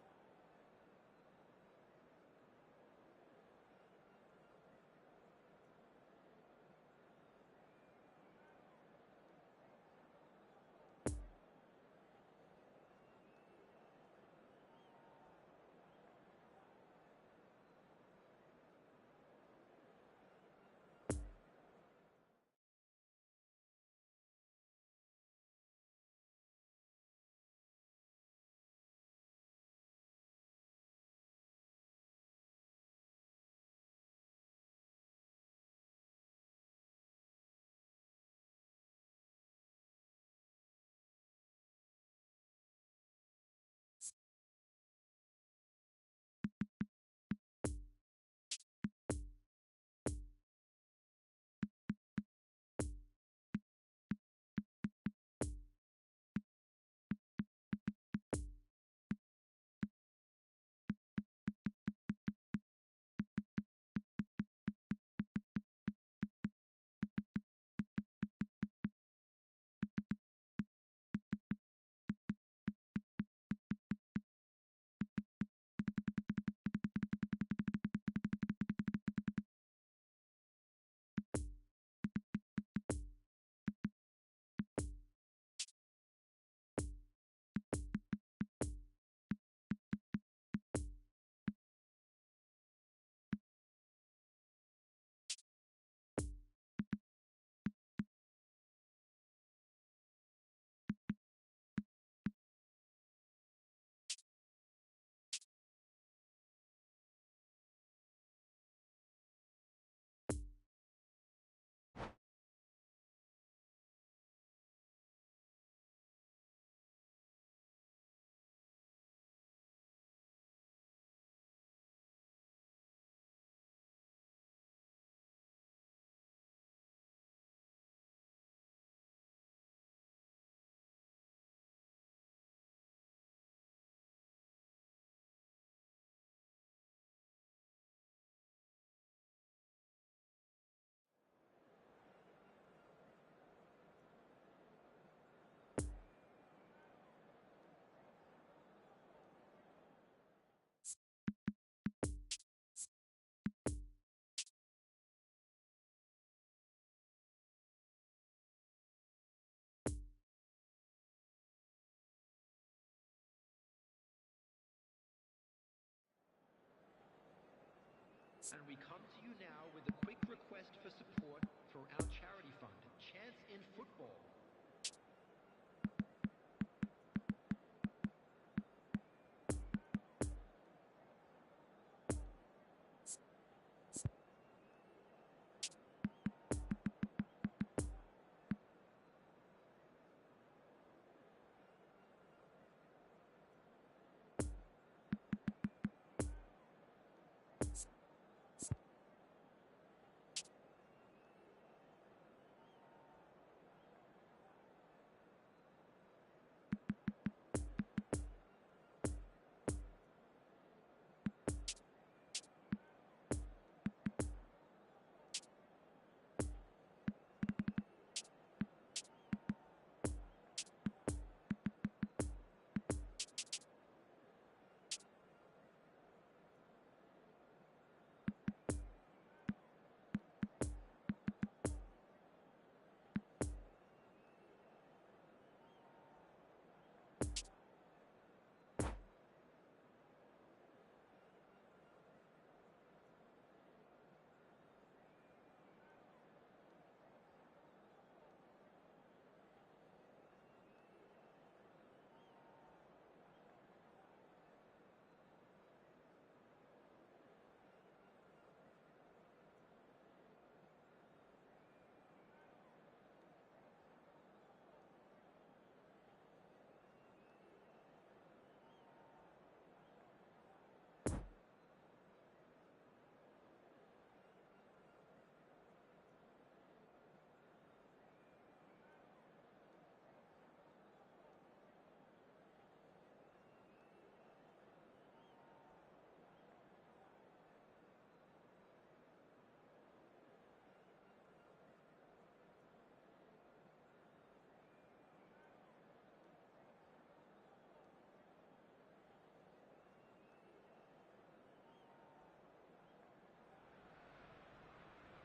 And we come to you now with a quick request for support for our charity fund, Chance in Football.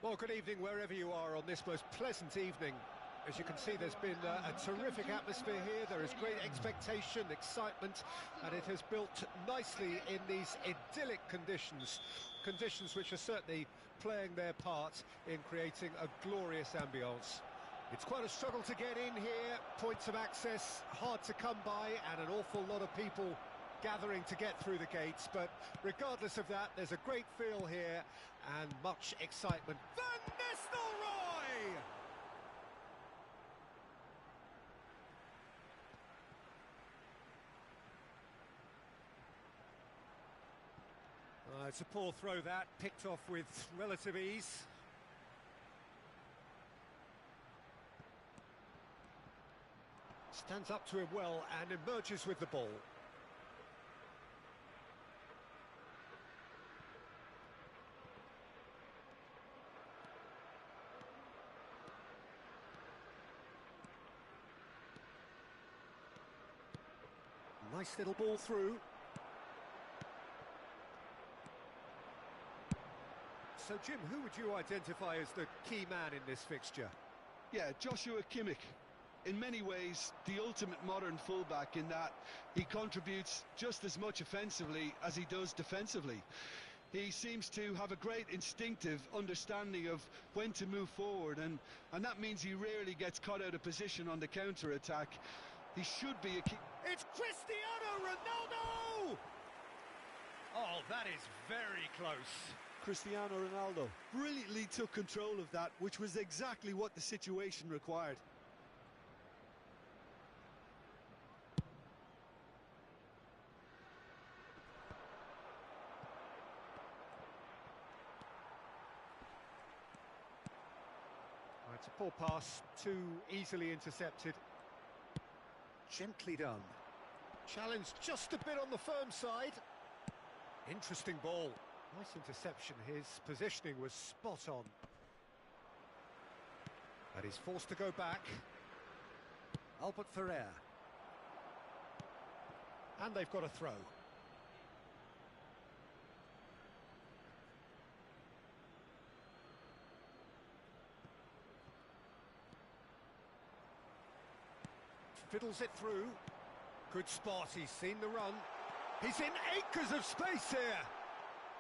Well, good evening wherever you are on this most pleasant evening. As you can see, there's been a terrific atmosphere here. There is great expectation, excitement, and it has built nicely in these idyllic conditions. Conditions which are certainly playing their part in creating a glorious ambience. It's quite a struggle to get in here, points of access hard to come by, and an awful lot of people gathering to get through the gates, but regardless of that, there's a great feel here and much excitement. Van Nistelrooy! It's a poor throw that, picked off with relative ease. Stands up to him well and emerges with the ball. Nice little ball through. So, Jim, who would you identify as the key man in this fixture? Yeah, Joshua Kimmich. In many ways, the ultimate modern fullback in that he contributes just as much offensively as he does defensively. He seems to have a great instinctive understanding of when to move forward, and that means he rarely gets caught out of position on the counter-attack. He should be a key... It's Cristiano Ronaldo! Oh, that is very close. Cristiano Ronaldo brilliantly took control of that, which was exactly what the situation required. It's a poor pass, too easily intercepted. Gently done. Challenged just a bit on the firm side. Interesting ball. Nice interception. His positioning was spot on. And he's forced to go back. Albert Ferrer. And they've got a throw. Fiddles it through. Good spot, he's seen the run. He's in acres of space here.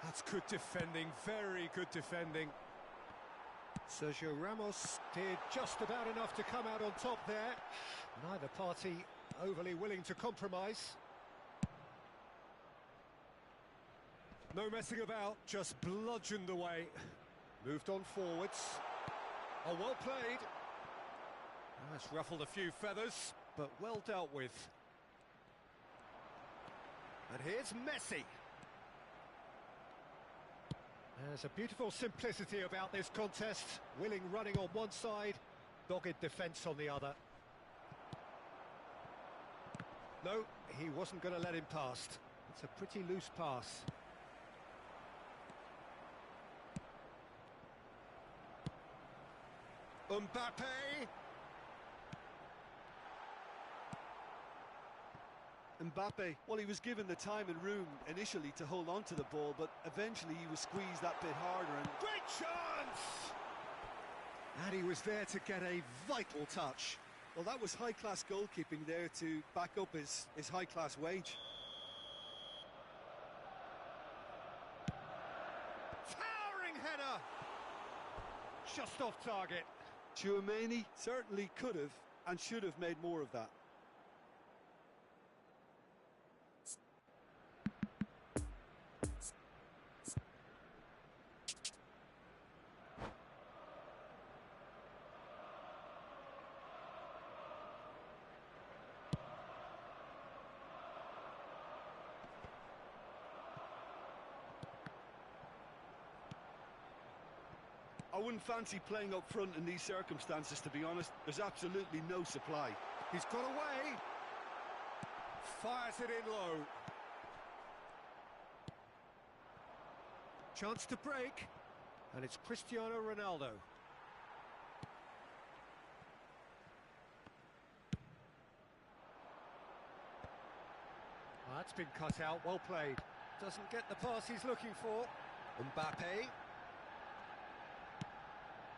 That's good defending, very good defending. Sergio Ramos did just about enough to come out on top there. Neither party overly willing to compromise. No messing about, just bludgeoned away. Moved on forwards. Oh, well played. That's ruffled a few feathers, but well dealt with. And here's Messi. There's a beautiful simplicity about this contest. Willing running on one side, dogged defence on the other. No, he wasn't going to let him past. It's a pretty loose pass. Mbappe. Mbappe, well, he was given the time and room initially to hold on to the ball, but eventually he was squeezed that bit harder. And great chance! And he was there to get a vital touch. Well, that was high-class goalkeeping there to back up his high-class wage. Towering header! Just off target. Tchouaméni certainly could have and should have made more of that. I wouldn't fancy playing up front in these circumstances, to be honest. There's absolutely no supply. He's got away. Fires it in low. Chance to break. And it's Cristiano Ronaldo. That's been cut out, well played. Doesn't get the pass he's looking for. Mbappe.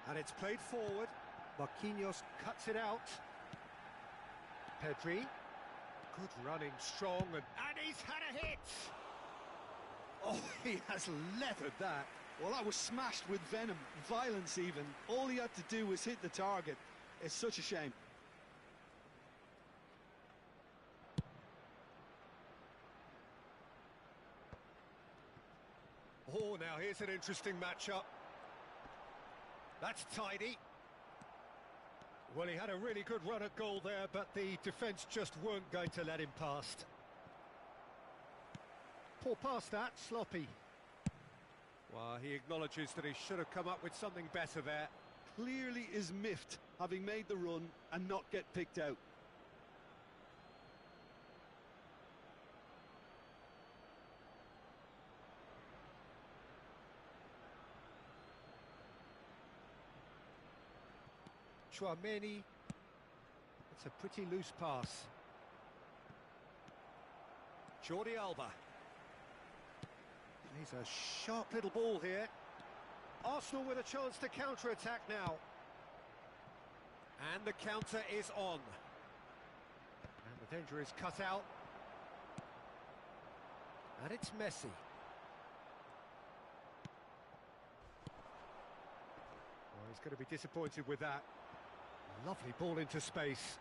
And it's played forward. Marquinhos cuts it out. Pedri. Good running, strong, and he's had a hit! Oh, he has leathered that. Well, that was smashed with venom, violence even. All he had to do was hit the target. It's such a shame. Oh, now here's an interesting matchup. That's tidy. Well, he had a really good run at goal there, but the defence just weren't going to let him past. Poor pass that, sloppy. Well, he acknowledges that he should have come up with something better there. Clearly is miffed, having made the run and not get picked out. Tchouaméni. It's a pretty loose pass. Jordi Alba. He's a sharp little ball here. Arsenal with a chance to counter-attack now. And the counter is on. And the danger is cut out. And it's Messi. Well, he's going to be disappointed with that. Lovely ball into space.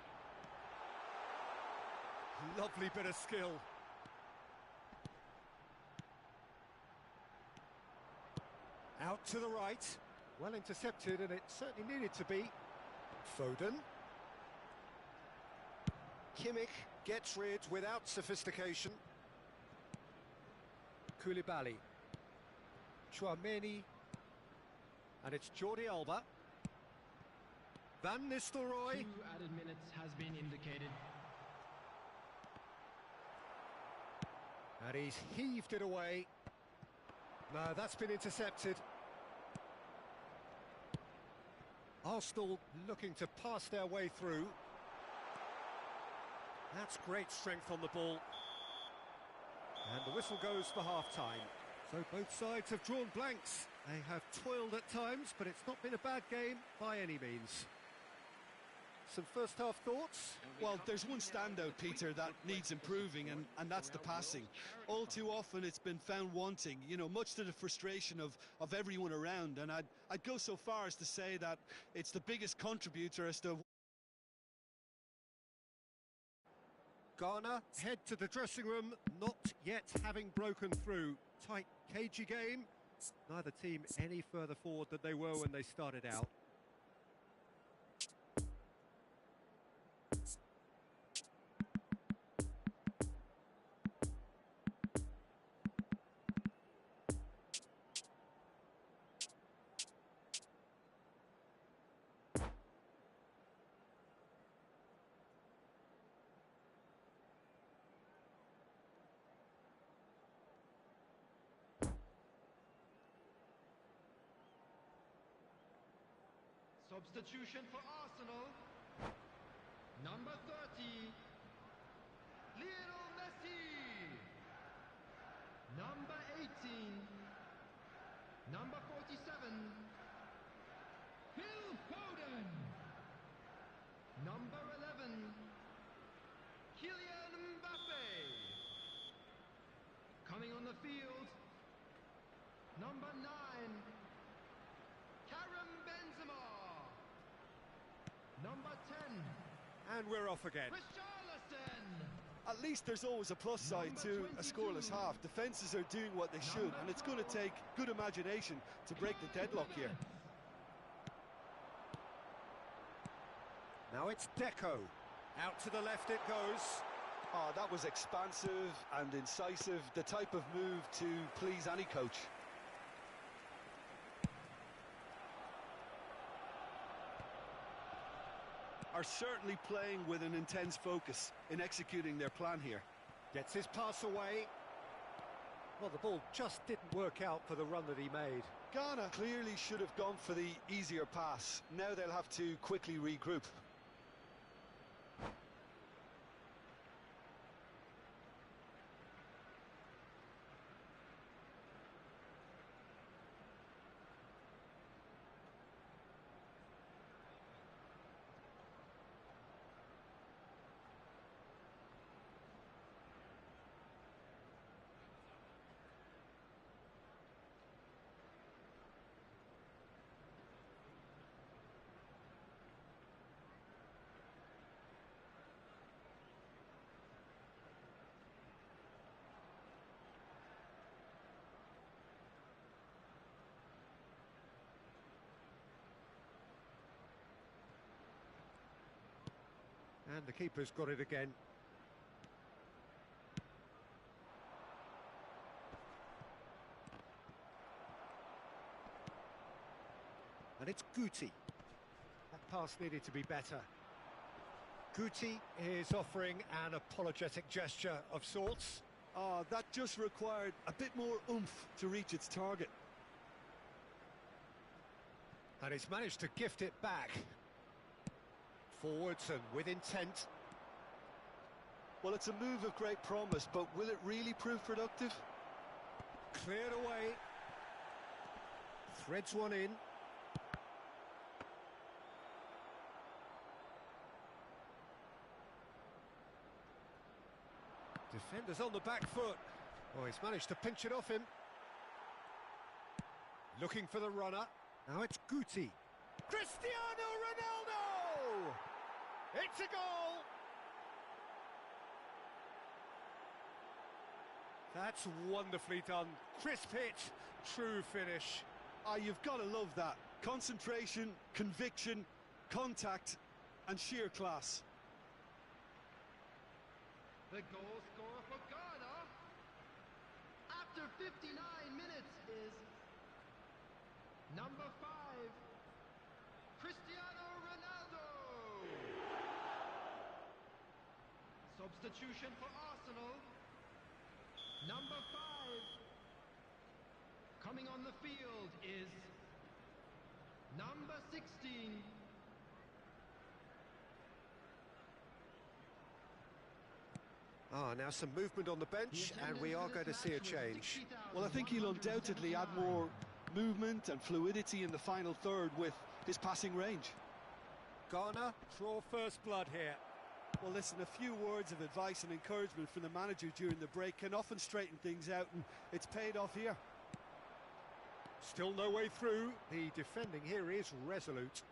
Lovely bit of skill. Out to the right. Well intercepted, and it certainly needed to be. Foden. Kimmich gets rid without sophistication. Koulibaly. Tchouaméni. And it's Jordi Alba. Van Nistelrooy. 2 added minutes has been indicated. And he's heaved it away. No, that's been intercepted. Arsenal looking to pass their way through. That's great strength on the ball. And the whistle goes for half-time. So both sides have drawn blanks. They have toiled at times, but it's not been a bad game by any means. some first-half thoughts? Well, there's one standout, Peter, that needs improving, and that's the passing. All too often it's been found wanting, you know, much to the frustration of everyone around. And I'd go so far as to say that it's the biggest contributor as to... Ghana head to the dressing room, not yet having broken through. Tight, cagey game. Neither team any further forward than they were when they started out. Substitution for Arsenal. Number 30, Lionel Messi. Number 18, number 47, Phil Foden. Number 11, Kylian Mbappe. Coming on the field, number 9, Karim Benzema. Number 10. And we're off again. Richarlison. At least there's always a plus side to a scoreless half. Defences are doing what they should, and it's going to take good imagination to break the deadlock here. Now it's Deco. Out to the left it goes. Oh, that was expansive and incisive, the type of move to please any coach. Are certainly playing with an intense focus in executing their plan here. Gets his pass away. Well, the ball just didn't work out for the run that he made. Ghana clearly should have gone for the easier pass. Now they'll have to quickly regroup. And the keeper's got it again. And it's Guti. That pass needed to be better. Guti is offering an apologetic gesture of sorts. That just required a bit more oomph to reach its target. And he's managed to gift it back. Forwards and with intent. Well, it's a move of great promise, but will it really prove productive? Cleared away. Threads one in. Defenders on the back foot. Oh, he's managed to pinch it off him. Looking for the runner. Now it's Guti. Cristiano Ronaldo! It's a goal! That's wonderfully done. Crisp hit, true finish. You've got to love that. Concentration, conviction, contact, and sheer class. The goal scorer for Ghana after 59 minutes is number 5, Cristiano Ronaldo. Substitution for Arsenal, number 5. Coming on the field is number 16. Now some movement on the bench, and we are going to see a change. Well, I think he'll undoubtedly add more movement and fluidity in the final third with his passing range. Ghana draw first blood here. Well, listen, a few words of advice and encouragement from the manager during the break can often straighten things out, and it's paid off here. Still no way through. The defending here is resolute.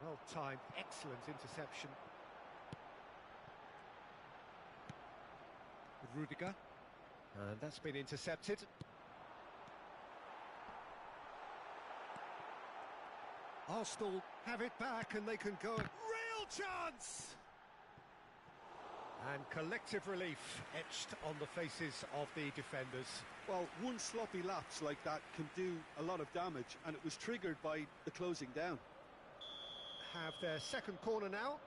Well timed, excellent interception. Rudiger. And that's been intercepted. Arsenal have it back and they can go. Real chance! And collective relief etched on the faces of the defenders. Well, one sloppy lapse like that can do a lot of damage, and it was triggered by the closing down. Have their second corner now.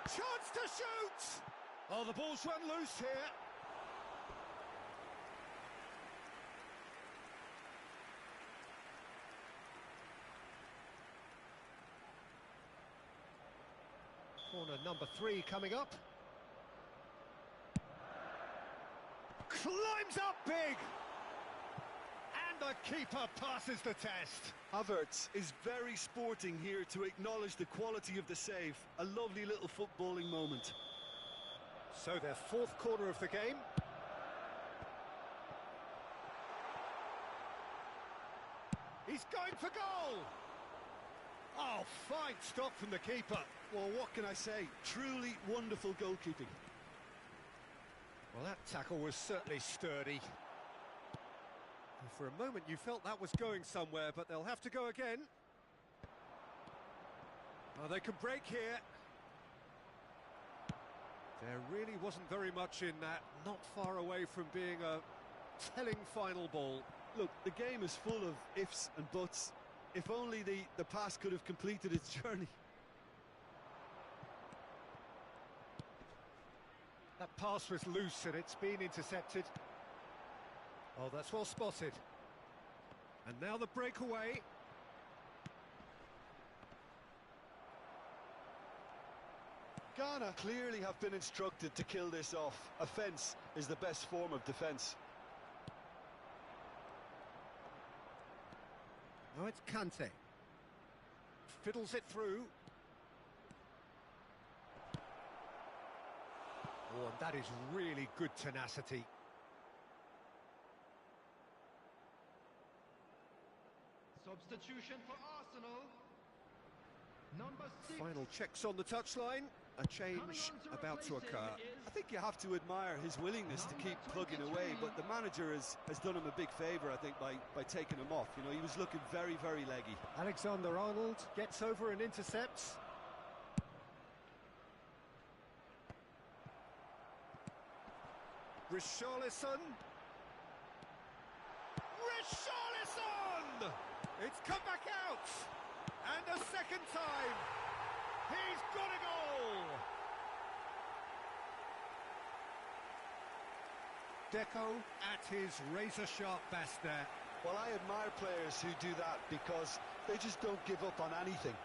Chance to shoot! Oh, the ball's run loose here. Corner number 3 coming up. Climbs up big! And the keeper passes the test. Havertz is very sporting here to acknowledge the quality of the save. A lovely little footballing moment. So their fourth corner of the game. He's going for goal! Oh, fine stop from the keeper. Well, what can I say? Truly wonderful goalkeeping. Well, that tackle was certainly sturdy. For a moment you felt that was going somewhere, but they'll have to go again. Oh, they can break here. There really wasn't very much in that, not far away from being a telling final ball. Look, the game is full of ifs and buts. If only the pass could have completed its journey. That pass was loose and it's been intercepted. Oh, that's well spotted. And now the breakaway. Ghana clearly have been instructed to kill this off. Offence is the best form of defence. Now it's Kante. Fiddles it through. Oh, and that is really good tenacity. Substitution for Arsenal. Number 6. Final checks on the touchline. A change about to occur. I think you have to admire his willingness to keep plugging away, but the manager has done him a big favour, I think, by taking him off. You know, he was looking very, very leggy. Alexander-Arnold gets over and intercepts. Richarlison. Richarlison! It's come back out! And a second time! He's got a goal! Deco at his razor-sharp best there. Well, I admire players who do that because they just don't give up on anything.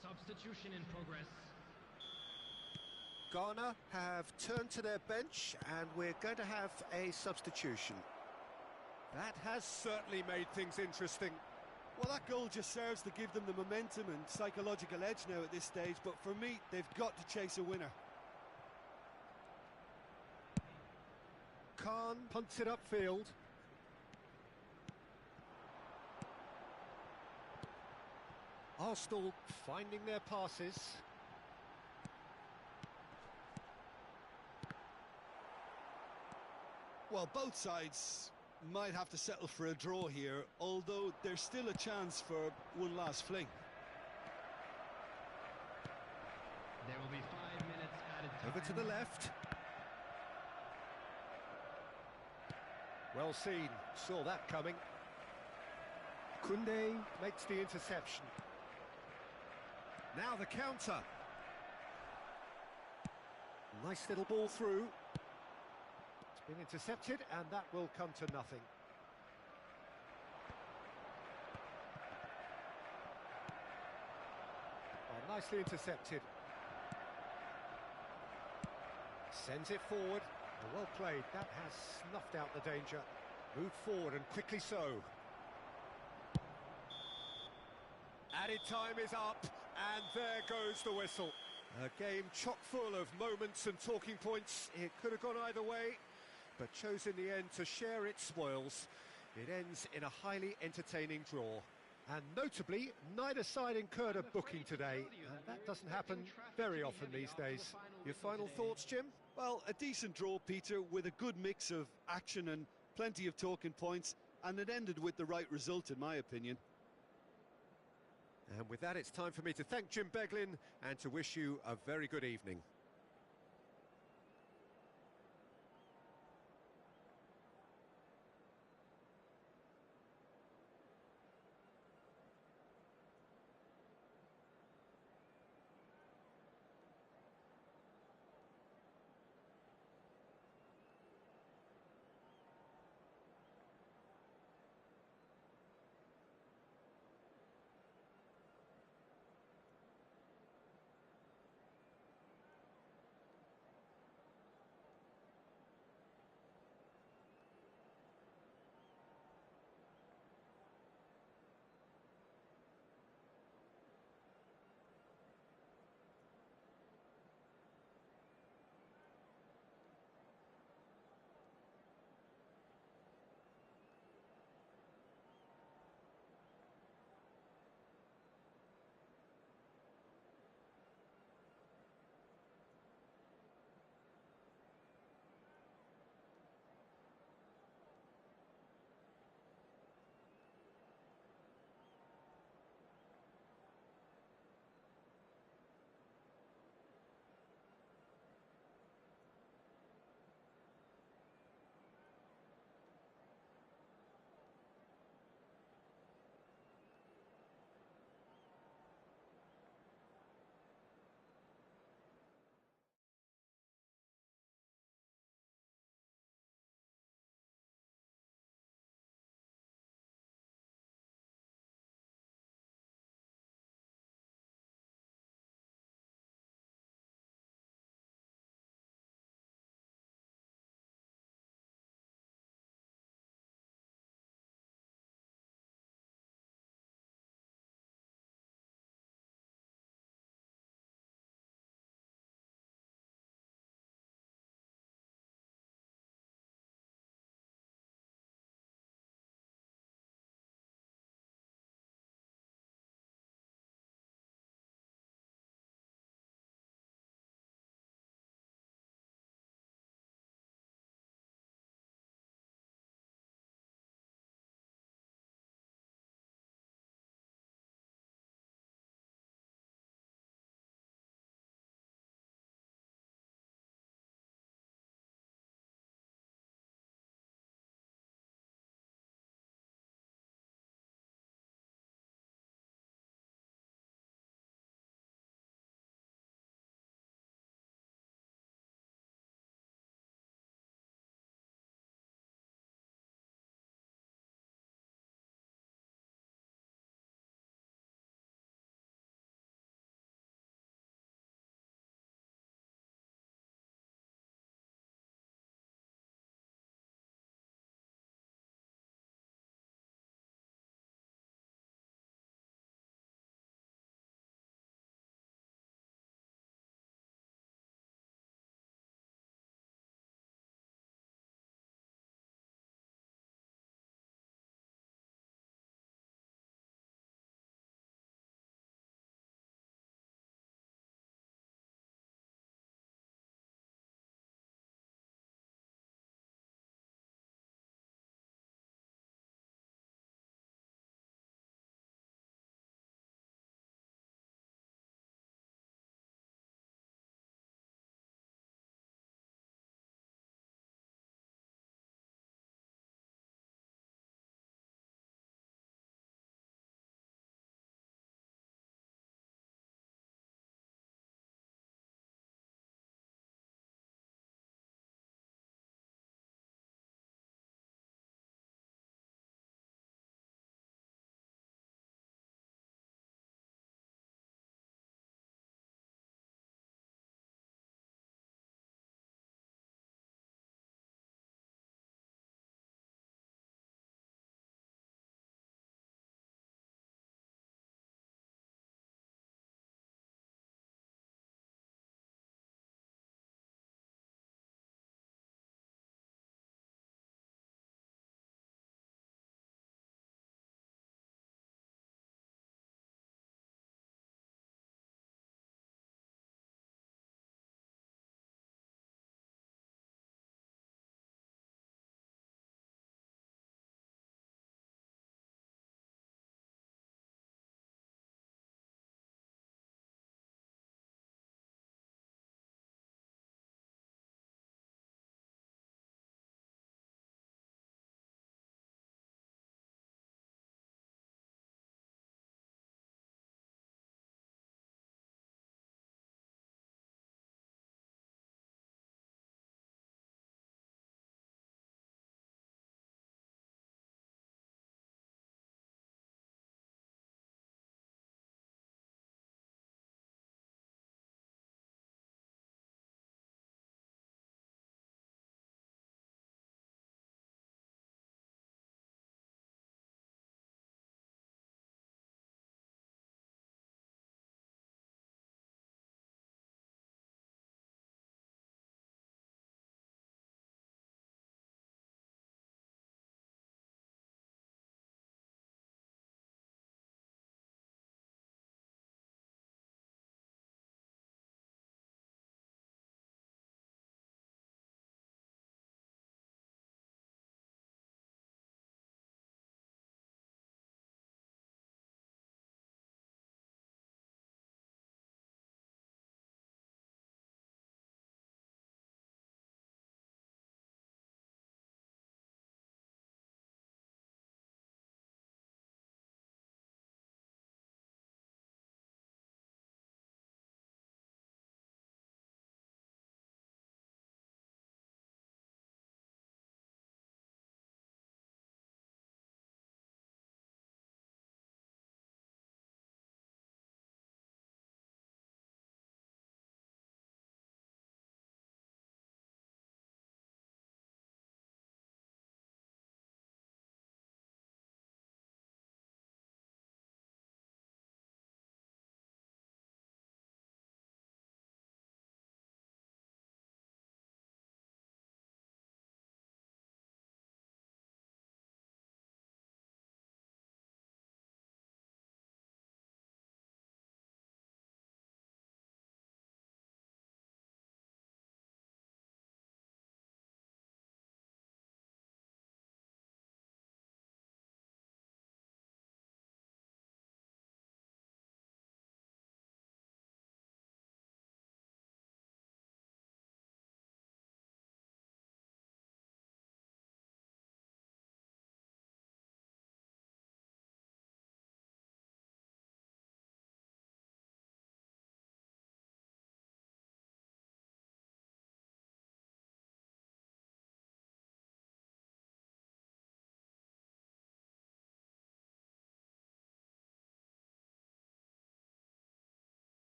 Substitution in progress. Ghana have turned to their bench and we're going to have a substitution. That has certainly made things interesting. Well, that goal just serves to give them the momentum and psychological edge now at this stage, but for me, they've got to chase a winner. Khan punts it upfield. Arsenal finding their passes. Well, both sides might have to settle for a draw here, although there's still a chance for one last fling. There will be 5 minutes added time. Over to the left. Well seen, saw that coming. Koundé makes the interception. Now the counter. Nice little ball through. It's been intercepted and that will come to nothing. Oh, nicely intercepted. Sends it forward. Well played. That has snuffed out the danger. Moved forward and quickly so. Added time is up, and there goes the whistle. A game chock full of moments and talking points. It could have gone either way, but chose in the end to share its spoils. It ends in a highly entertaining draw. And notably, neither side incurred a booking today, and that doesn't happen very often these days. Your final thoughts, Jim? Well, a decent draw, Peter, with a good mix of action and plenty of talking points, and it ended with the right result, in my opinion. And with that, it's time for me to thank Jim Beglin and to wish you a very good evening.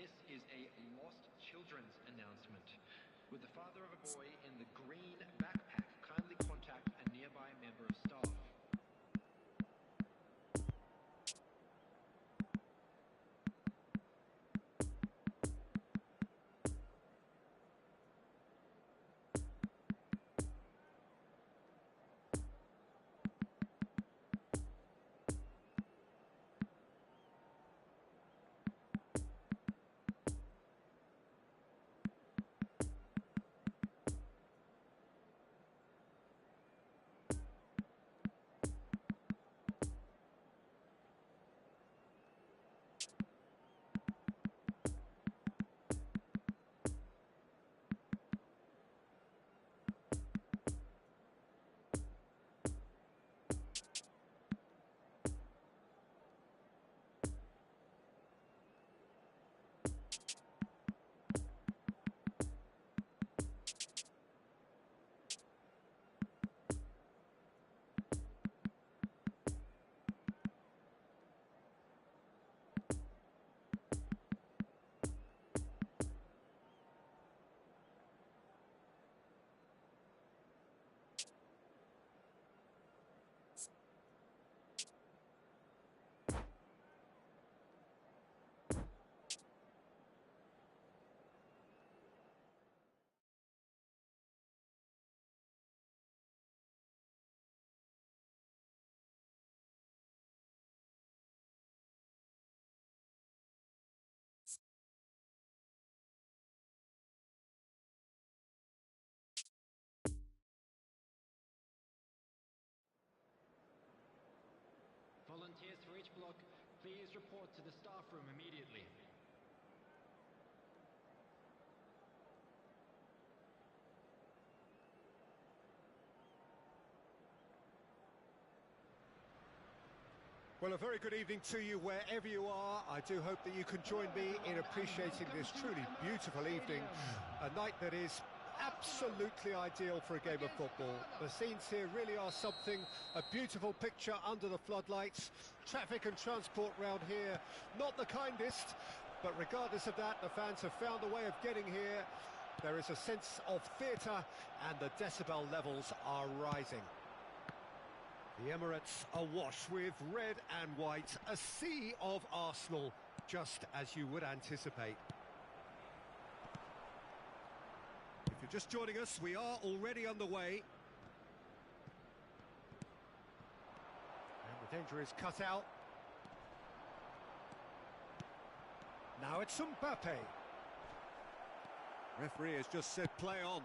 this is a lost children's announcement. With the father of a boy in the green backpack, kindly contact a nearby member of staff. Volunteers for each block, please report to the staff room immediately. Well, a very good evening to you wherever you are. I do hope that you can join me in appreciating this truly beautiful evening, a night that is absolutely ideal for a game of football. The scenes here really are something, a beautiful picture under the floodlights. Traffic and transport round here, not the kindest, but regardless of that, the fans have found a way of getting here. There is a sense of theatre and the decibel levels are rising. The Emirates awash with red and white, a sea of Arsenal, just as you would anticipate. If you're just joining us, we are already underway. And the danger is cut out. Now it's Mbappe. Referee has just said play on.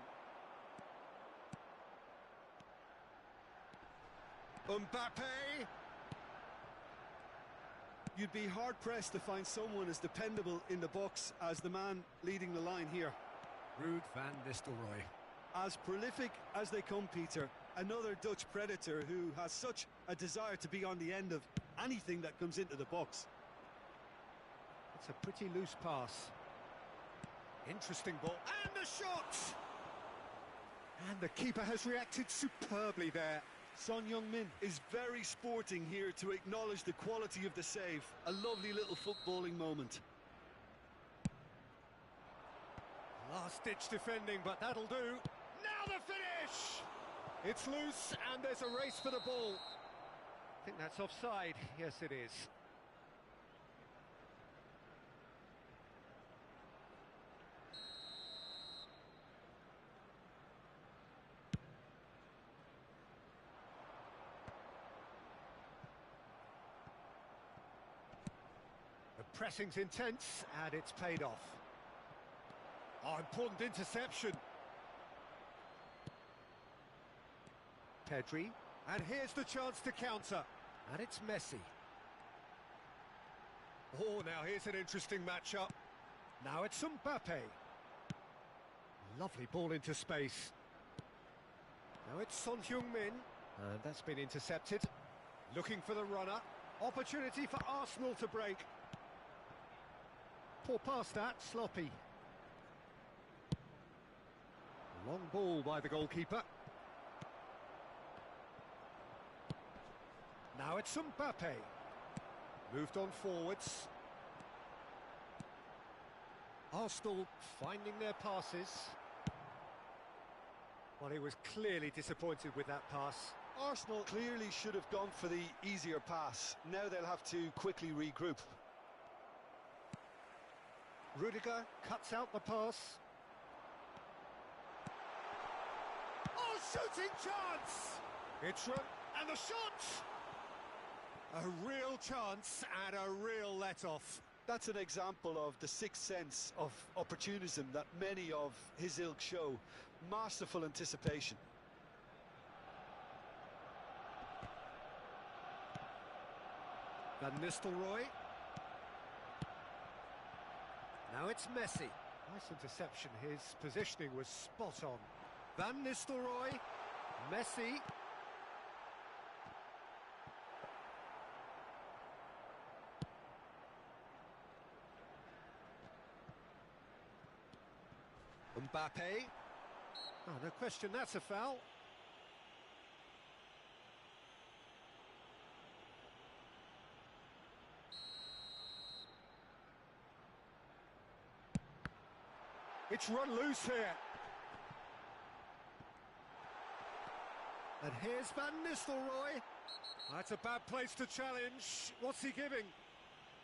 Mbappe! You'd be hard-pressed to find someone as dependable in the box as the man leading the line here. Ruud van Nistelrooy. As prolific as they come, Peter, another Dutch predator who has such a desire to be on the end of anything that comes into the box. It's a pretty loose pass. Interesting ball. And the shot! And the keeper has reacted superbly there. Son Heung-min is very sporting here to acknowledge the quality of the save. A lovely little footballing moment. Last-ditch defending, but that'll do. Now the finish! It's loose, and there's a race for the ball. I think that's offside. Yes, it is. The pressing's intense, and it's paid off. Oh, important interception. Pedri, and here's the chance to counter. And it's Messi. Oh, now here's an interesting matchup. Now it's Mbappe. Lovely ball into space. Now it's Son Heung-min. And that's been intercepted. Looking for the runner. Opportunity for Arsenal to break. Poor pass that, sloppy. Long ball by the goalkeeper. Now it's Mbappe. Moved on forwards. Arsenal finding their passes. Well, he was clearly disappointed with that pass. Arsenal clearly should have gone for the easier pass. Now they'll have to quickly regroup. Rudiger cuts out the pass. Oh, shooting chance! It's run, and the shot! A real chance and a real let-off. That's an example of the sixth sense of opportunism that many of his ilk show. Masterful anticipation. Van Nistelrooy. Now it's Messi. Nice interception. His positioning was spot on. Van Nistelrooy. Messi. Mbappe. Oh, no question, that's a foul. It's run loose here. And here's Van Nistelrooy. That's a bad place to challenge. What's he giving?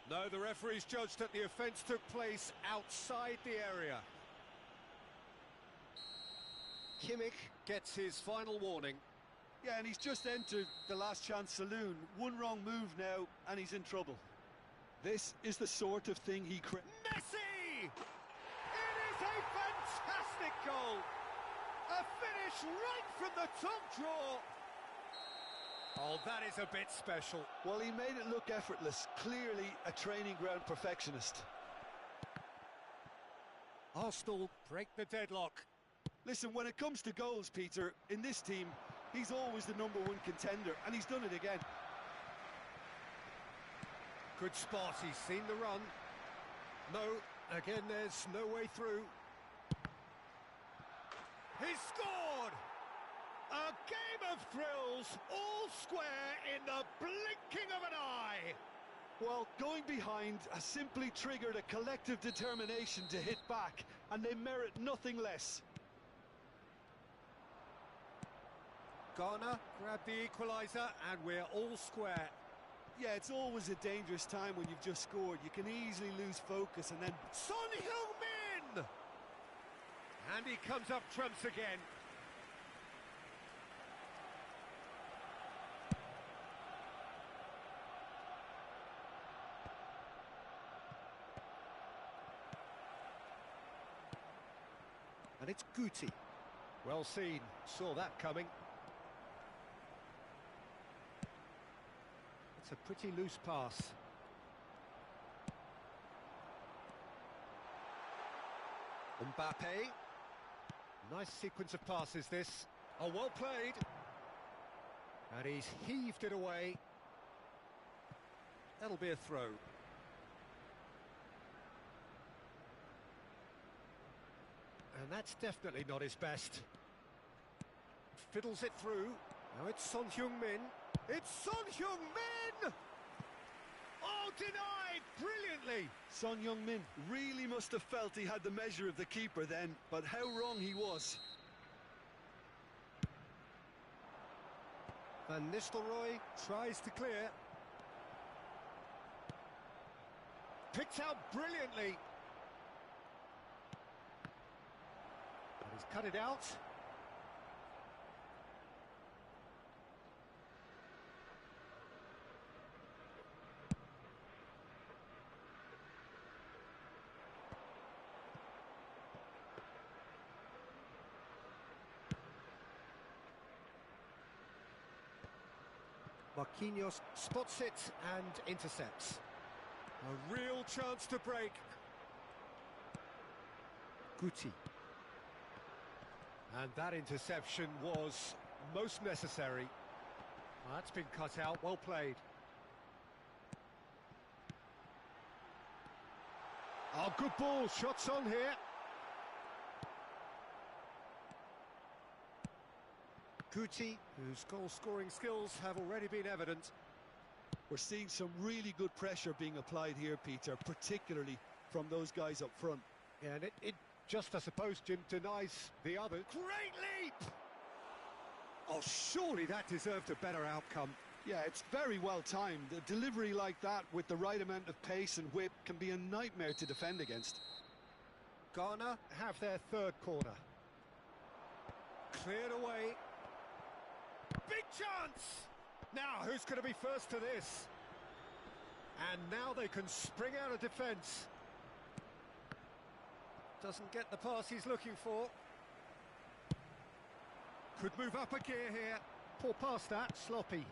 No, the referee's judged that the offence took place outside the area. Kimmich gets his final warning. Yeah, and he's just entered the last chance saloon. One wrong move now, and he's in trouble. This is the sort of thing he Messi! It is a fantastic goal! A finish right from the top draw! Oh, that is a bit special. Well, he made it look effortless. Clearly a training ground perfectionist. Arsenal break the deadlock. Listen, when it comes to goals, Peter, in this team, he's always the #1 contender, and he's done it again. Good spot, he's seen the run. No, again, there's no way through. He's scored! A game of thrills, all square in the blinking of an eye. Well, going behind has simply triggered a collective determination to hit back, and they merit nothing less. Garner grabbed the equaliser, and we're all square. Yeah, it's always a dangerous time when you've just scored. You can easily lose focus and then... Son Heung-min! And he comes up trumps again. And it's Guti. Well seen, saw that coming. It's a pretty loose pass. Mbappe. Nice sequence of passes this. Oh, well played. And he's heaved it away. That'll be a throw. And that's definitely not his best. Fiddles it through. Now it's Son Heung-min. It's Son Heung-min! Oh, denied brilliantly! Son Heung-min really must have felt he had the measure of the keeper then, but how wrong he was. Van Nistelrooy tries to clear. Picked out brilliantly. And he's cut it out. Marquinhos spots it and intercepts. A real chance to break. Guti. And that interception was most necessary. That's been cut out, well played. Oh, good ball, shots on here. Guti, whose goal-scoring skills have already been evident. We're seeing some really good pressure being applied here, Peter, particularly from those guys up front. Yeah, and it just, I suppose, Jim, denies the other. Great leap! Oh, surely that deserved a better outcome. Yeah, it's very well timed. A delivery like that with the right amount of pace and whip can be a nightmare to defend against. Ghana have their third corner. Cleared away. Big chance! Now, who's going to be first to this? And now they can spring out of defence. Doesn't get the pass he's looking for. Could move up a gear here. Poor pass that, sloppy.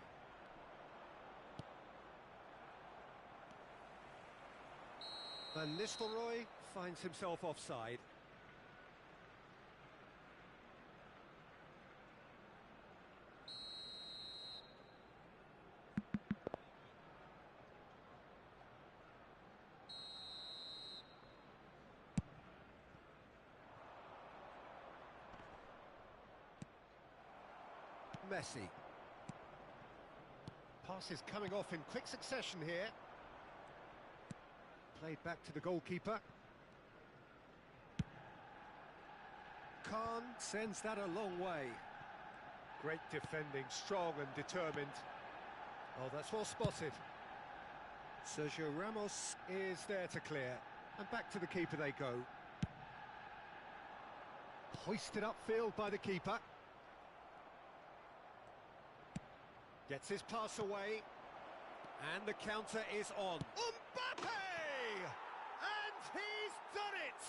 Van Nistelrooy finds himself offside. Messi. Passes coming off in quick succession here. Played back to the goalkeeper. Khan sends that a long way. Great defending, strong and determined. Oh, that's well spotted. Sergio Ramos is there to clear. And back to the keeper they go. Hoisted upfield by the keeper. Gets his pass away. And the counter is on. Mbappe! And he's done it!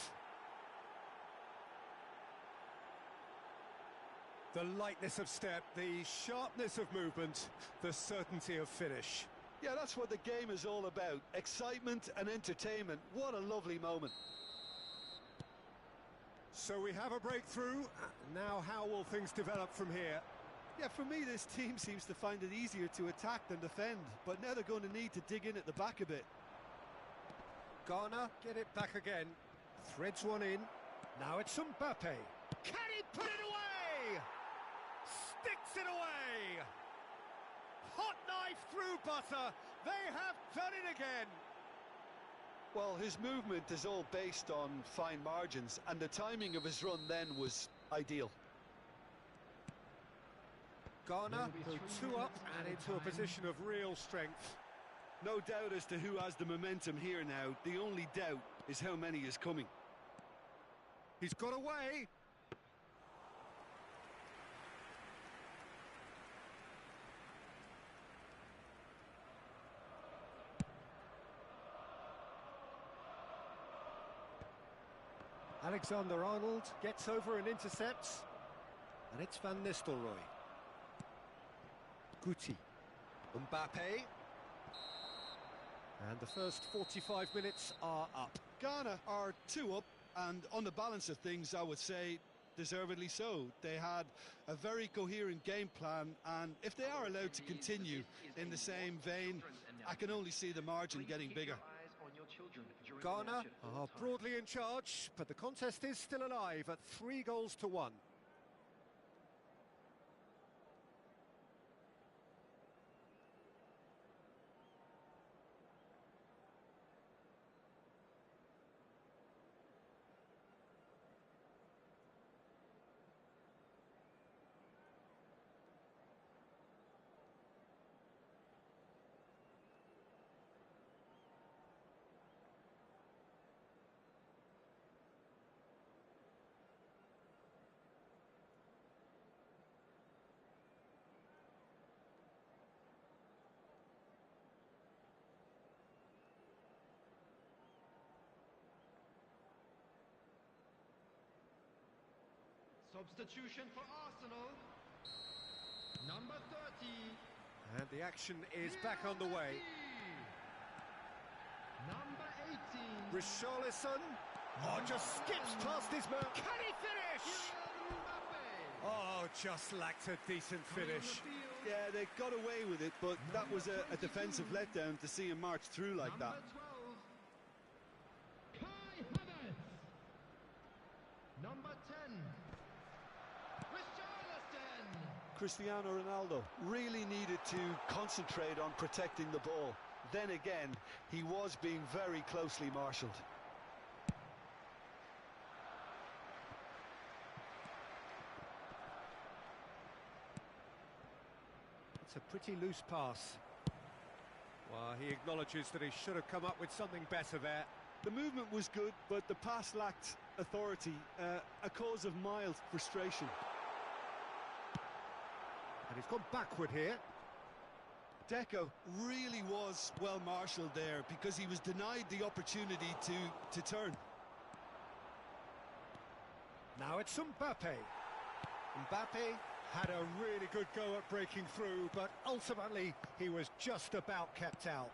The lightness of step, the sharpness of movement, the certainty of finish. Yeah, that's what the game is all about. Excitement and entertainment. What a lovely moment. So we have a breakthrough. Now how will things develop from here? Yeah, for me, this team seems to find it easier to attack than defend, but now they're going to need to dig in at the back a bit. Ghana get it back again. Threads one in. Now it's Mbappe. Can he put it away? Sticks it away! Hot knife through butter. They have done it again. Well, his movement is all based on fine margins, and the timing of his run then was ideal. Ghana go two up and into a position of real strength. No doubt as to who has the momentum here now. The only doubt is how many is coming. He's got away. Alexander-Arnold gets over and intercepts. And it's Van Nistelrooy. Guti. Mbappe. And the first 45 minutes are up. Ghana are 2 up, and on the balance of things, I would say deservedly so. They had a very coherent game plan, and if they are allowed to continue in the same vein, I can only see the margin getting bigger. Ghana are broadly in charge, but the contest is still alive at 3-1. Substitution for Arsenal. Number 30. And the action is back on the way. Number 18. Richarlison. Oh, just skips past his man. Can he finish? Oh, just lacked a decent finish. Yeah, they got away with it, but that was a defensive letdown to see him march through like that. Kai Havertz. Number 10. Cristiano Ronaldo really needed to concentrate on protecting the ball. Then again, he was being very closely marshalled. a pretty loose pass. Well, he acknowledges that he should have come up with something better there. The movement was good, but the pass lacked authority, a cause of mild frustration. And he's gone backward here. Deco really was well marshalled there because he was denied the opportunity to turn. Now it's Mbappe. Mbappe had a really good go at breaking through, but ultimately he was just about kept out.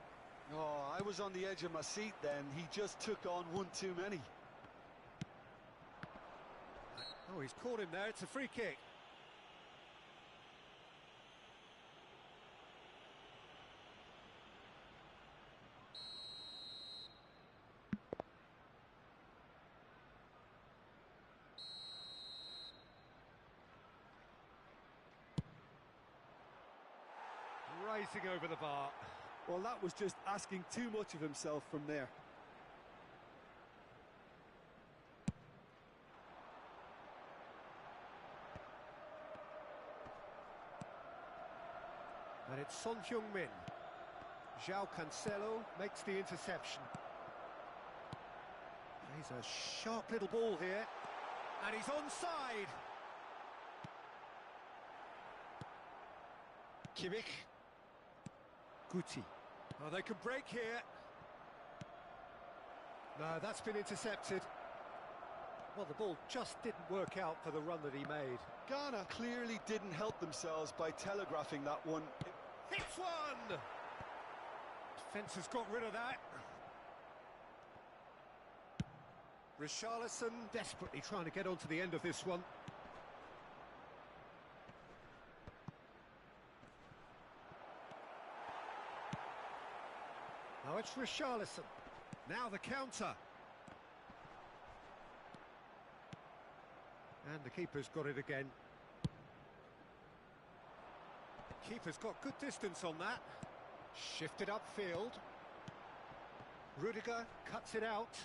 Oh, I was on the edge of my seat then. He just took on one too many. Oh, he's caught him there. It's a free kick. Rising over the bar. Well, that was just asking too much of himself from there. And it's Son Heung-min. João Cancelo makes the interception. He's a sharp little ball here. And he's onside. Kimmich. Guti. Oh, they can break here. No, that's been intercepted. Well, the ball just didn't work out for the run that he made. Ghana clearly didn't help themselves by telegraphing that one. Hits one! Defence has got rid of that. Richarlison desperately trying to get onto the end of this one. Now it's Richarlison. Now the counter. And the keeper's got it again. Keeper's got good distance on that. Shifted upfield. Rudiger cuts it out.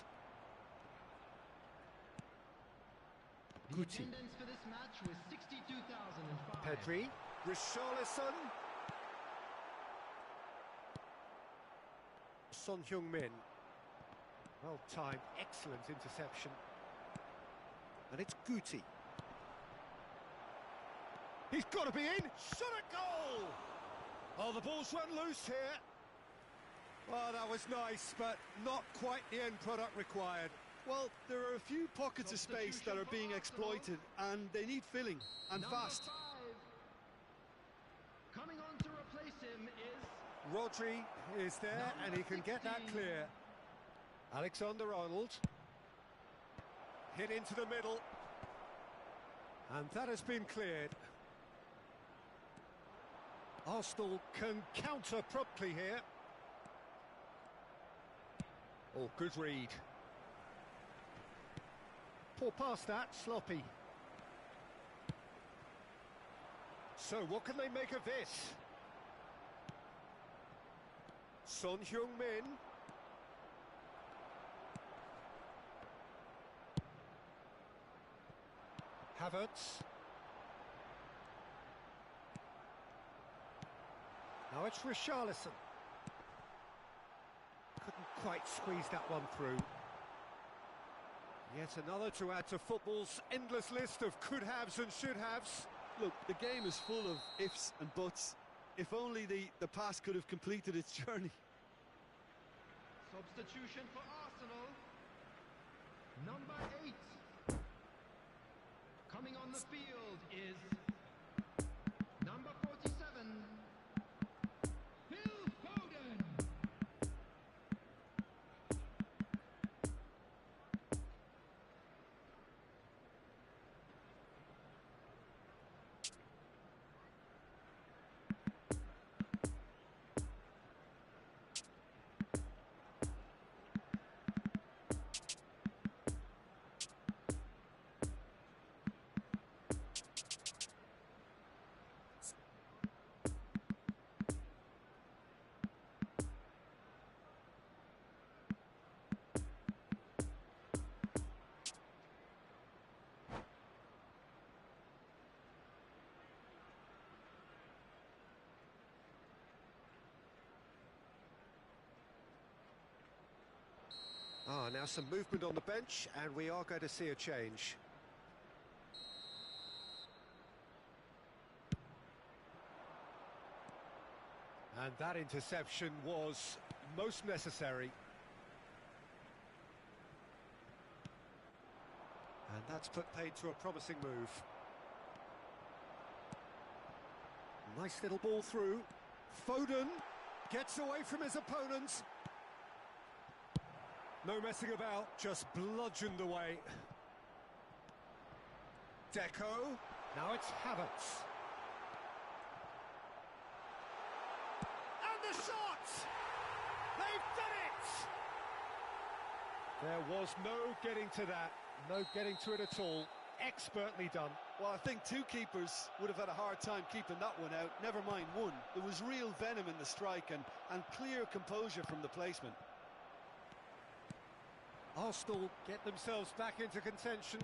The attendance for this match was 62,005. Pedri. Richarlison. Son Heung-min. Well timed, excellent interception. And it's Guti. He's got to be in. Shot at goal! Oh, the ball's run loose here. Well, that was nice, but not quite the end product required. Well, there are a few pockets of space that are being exploited, and they need filling, and fast. 5. Coming on to replace him is... Rodri is there, and he can get that clear. Alexander-Arnold. Hit into the middle. And that has been cleared. Arsenal can counter promptly here. Oh, good read. Poor pass that, sloppy. So what can they make of this? Son Heung-min. Havertz. Now it's Richarlison. Couldn't quite squeeze that one through. Yet another to add to football's endless list of could-haves and should-haves. Look, the game is full of ifs and buts. If only the pass could have completed its journey. Substitution for Arsenal. Number 8. Coming on the field is number 47, Phil Foden. Now some movement on the bench, and we are going to see a change. And that interception was most necessary. And that's put paid to a promising move. Nice little ball through. Foden gets away from his opponents. No messing about, just bludgeoned away. Deco. Now it's Havertz. And the shot! They've done it! There was no getting to that. No getting to it at all. Expertly done. Well, I think two keepers would have had a hard time keeping that one out, never mind one. There was real venom in the strike and clear composure from the placement. Arsenal get themselves back into contention.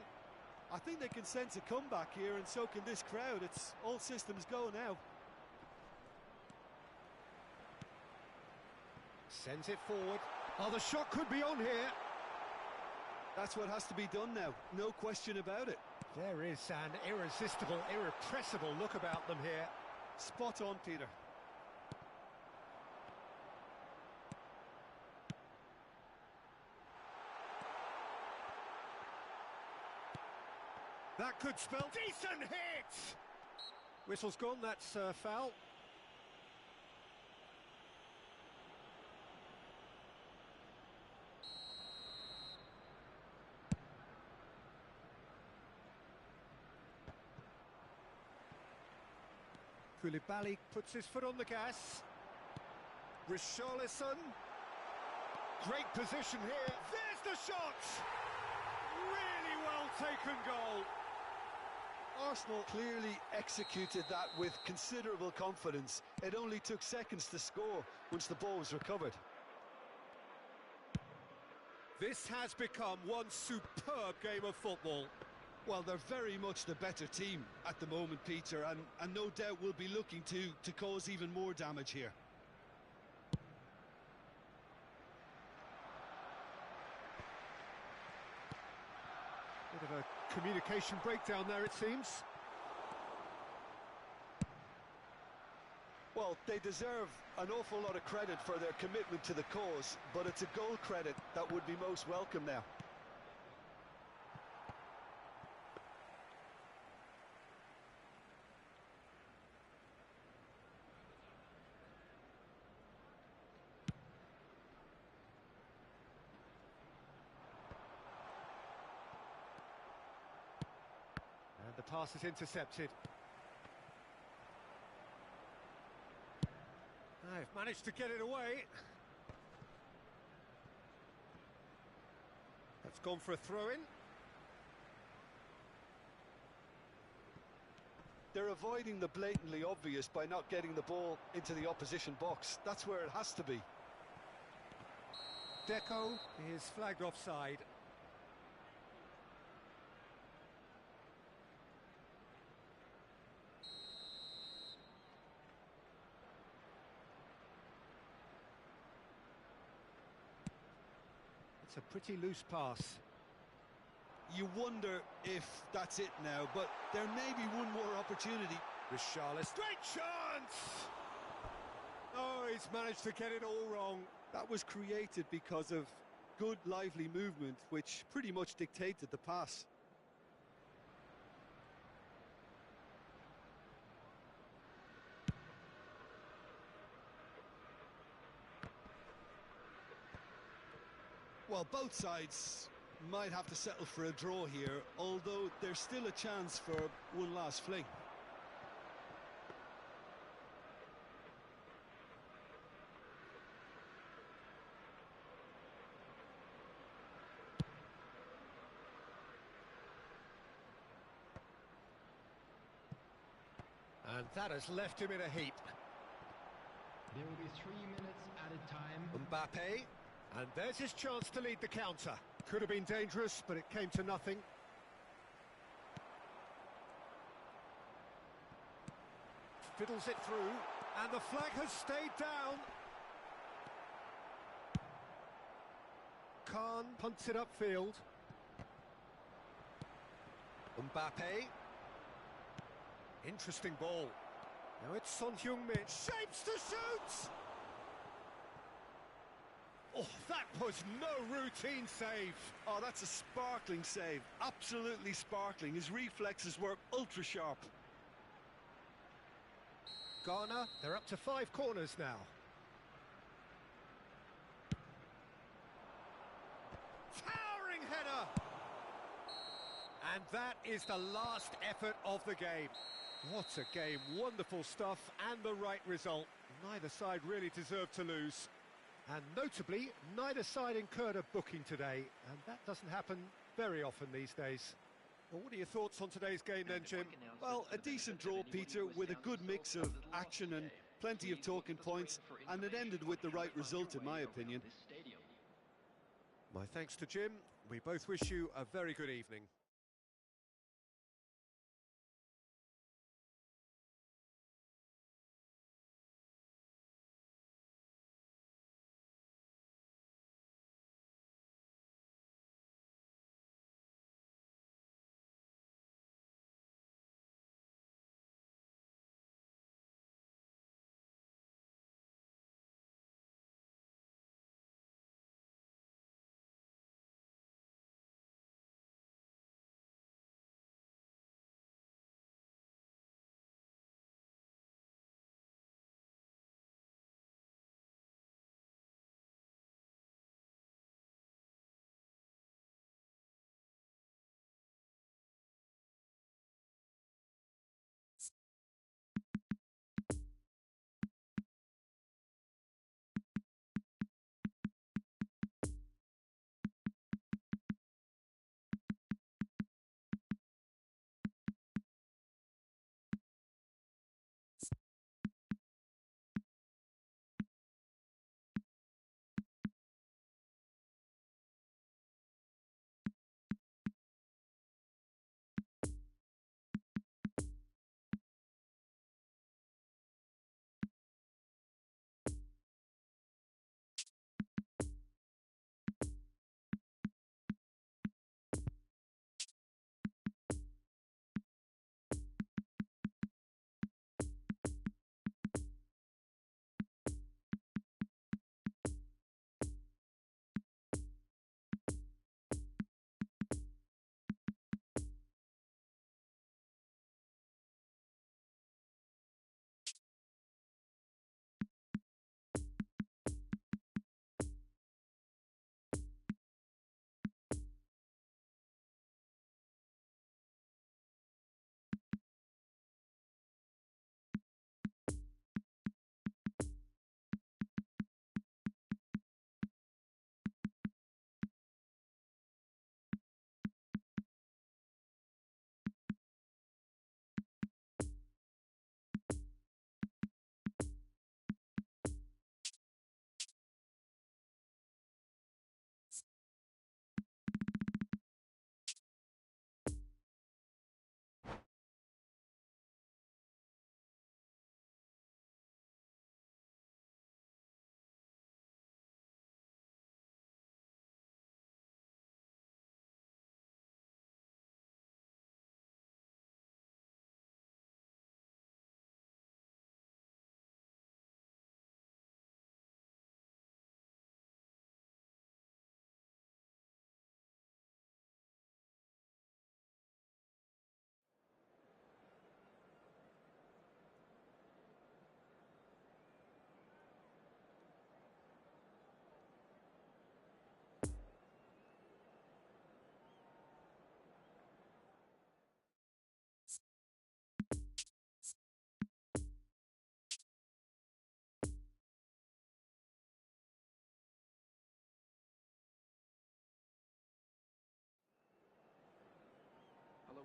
I think they can sense a comeback here, and so can this crowd. It's all systems go now. Sends it forward. Oh, the shot could be on here. That's what has to be done now, no question about it. There is an irresistible, irrepressible look about them here. Spot on, Peter. That could spell decent hit! Whistle's gone, that's foul. Koulibaly puts his foot on the gas. Richarlison. Great position here. There's the shot! Really well taken goal. Arsenal clearly executed that with considerable confidence. It only took seconds to score once the ball was recovered. This has become one superb game of football. Well, they're very much the better team at the moment, Peter, and no doubt will be looking to cause even more damage here. Bit of a communication breakdown there, it seems. Well, they deserve an awful lot of credit for their commitment to the cause, but it's a goal credit that would be most welcome now. And the pass is intercepted. They've managed to get it away. That's gone for a throw-in. They're avoiding the blatantly obvious by not getting the ball into the opposition box. That's where it has to be. Deco is flagged offside. It's a pretty loose pass. You wonder if that's it now, but there may be one more opportunity. Richarlison. Great chance! Oh, he's managed to get it all wrong. That was created because of good, lively movement, which pretty much dictated the pass. Well, both sides might have to settle for a draw here, although there's still a chance for one last fling. And that has left him in a heap. There will be 3 minutes added time. Mbappe. And there's his chance to lead the counter. Could have been dangerous, but it came to nothing. Fiddles it through, and the flag has stayed down. Khan punts it upfield. Mbappe. Interesting ball. Now it's Son Heung-min. Shapes to shoot! Oh, that was no routine save. Oh, that's a sparkling save. Absolutely sparkling. His reflexes were ultra sharp. Ghana, they're up to 5 corners now. Towering header! And that is the last effort of the game. What a game, wonderful stuff and the right result. Neither side really deserved to lose. And notably, neither side incurred a booking today, and that doesn't happen very often these days. Well, what are your thoughts on today's game then, Jim? Well, a decent draw, Peter, with a good mix of action and plenty of talking points, and it ended with the right result, in my opinion. My thanks to Jim. We both wish you a very good evening.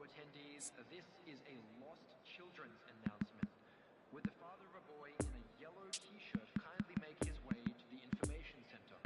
Attendees, this is a lost children's announcement. Would the father of a boy in a yellow t-shirt kindly make his way to the information center?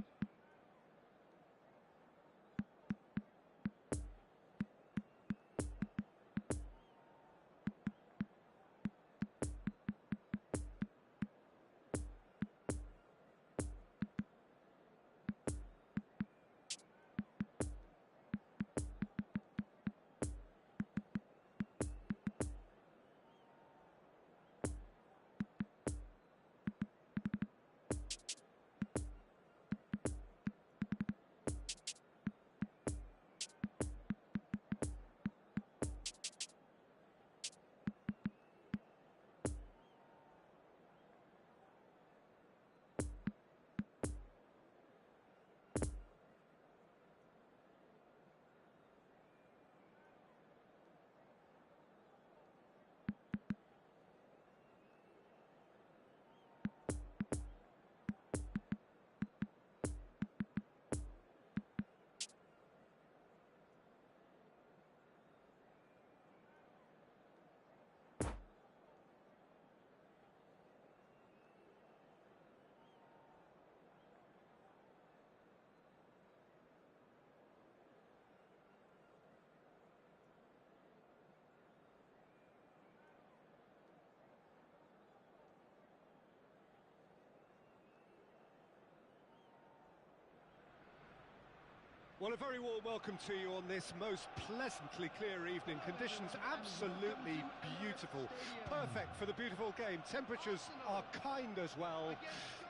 Well, a very warm welcome to you on this most pleasantly clear evening. Conditions absolutely beautiful. Perfect for the beautiful game. Temperatures are kind as well.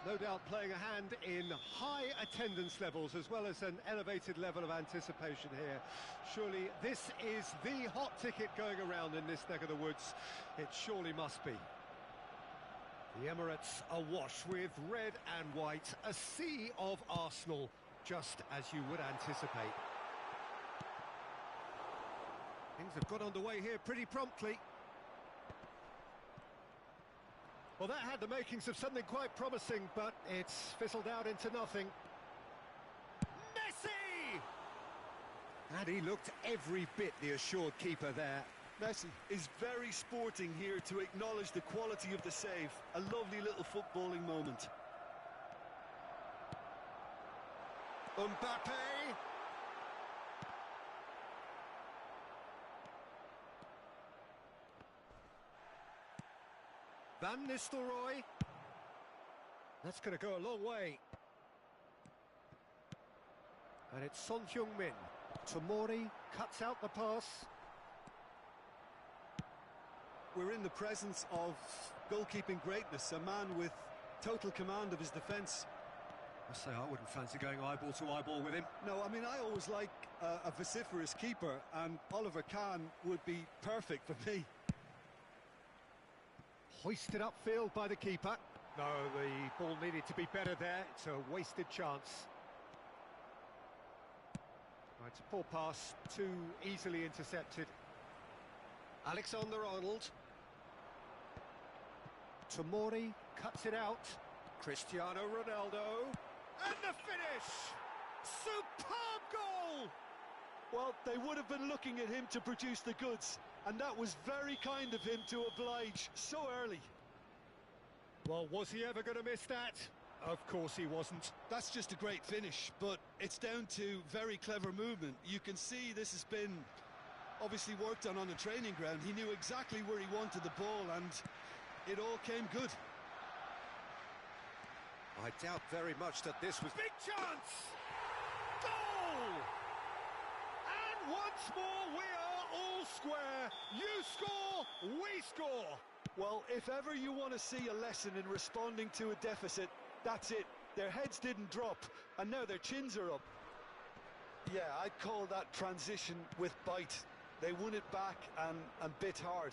No doubt playing a hand in high attendance levels as well as an elevated level of anticipation here. Surely this is the hot ticket going around in this neck of the woods. It surely must be. The Emirates awash with red and white, a sea of Arsenal, just as you would anticipate. Things have got underway here pretty promptly. Well, that had the makings of something quite promising, but it's fizzled out into nothing. Messi! And he looked every bit the assured keeper there. Messi is very sporting here to acknowledge the quality of the save. A lovely little footballing moment. Mbappe! Van Nistelrooy. That's going to go a long way. And it's Son Heung-min. Tomori cuts out the pass. We're in the presence of goalkeeping greatness, a man with total command of his defence. I say I wouldn't fancy going eyeball to eyeball with him. No, I mean, I always like a vociferous keeper, and Oliver Kahn would be perfect for me. Hoisted upfield by the keeper. No, the ball needed to be better there. It's a wasted chance. Right, it's a poor pass, too easily intercepted. Alexander-Arnold. Tomori cuts it out. Cristiano Ronaldo. And the finish! Superb goal! Well, they would have been looking at him to produce the goods, and that was very kind of him to oblige so early. Well, was he ever going to miss that? Of course he wasn't. That's just a great finish, but it's down to very clever movement. You can see this has been obviously worked on the training ground. He knew exactly where he wanted the ball, and it all came good. I doubt very much that this was... Big chance! Goal! And once more we are all square. You score, we score. Well, if ever you want to see a lesson in responding to a deficit, that's it. Their heads didn't drop, and now their chins are up. Yeah, I'd call that transition with bite. They won it back and bit hard.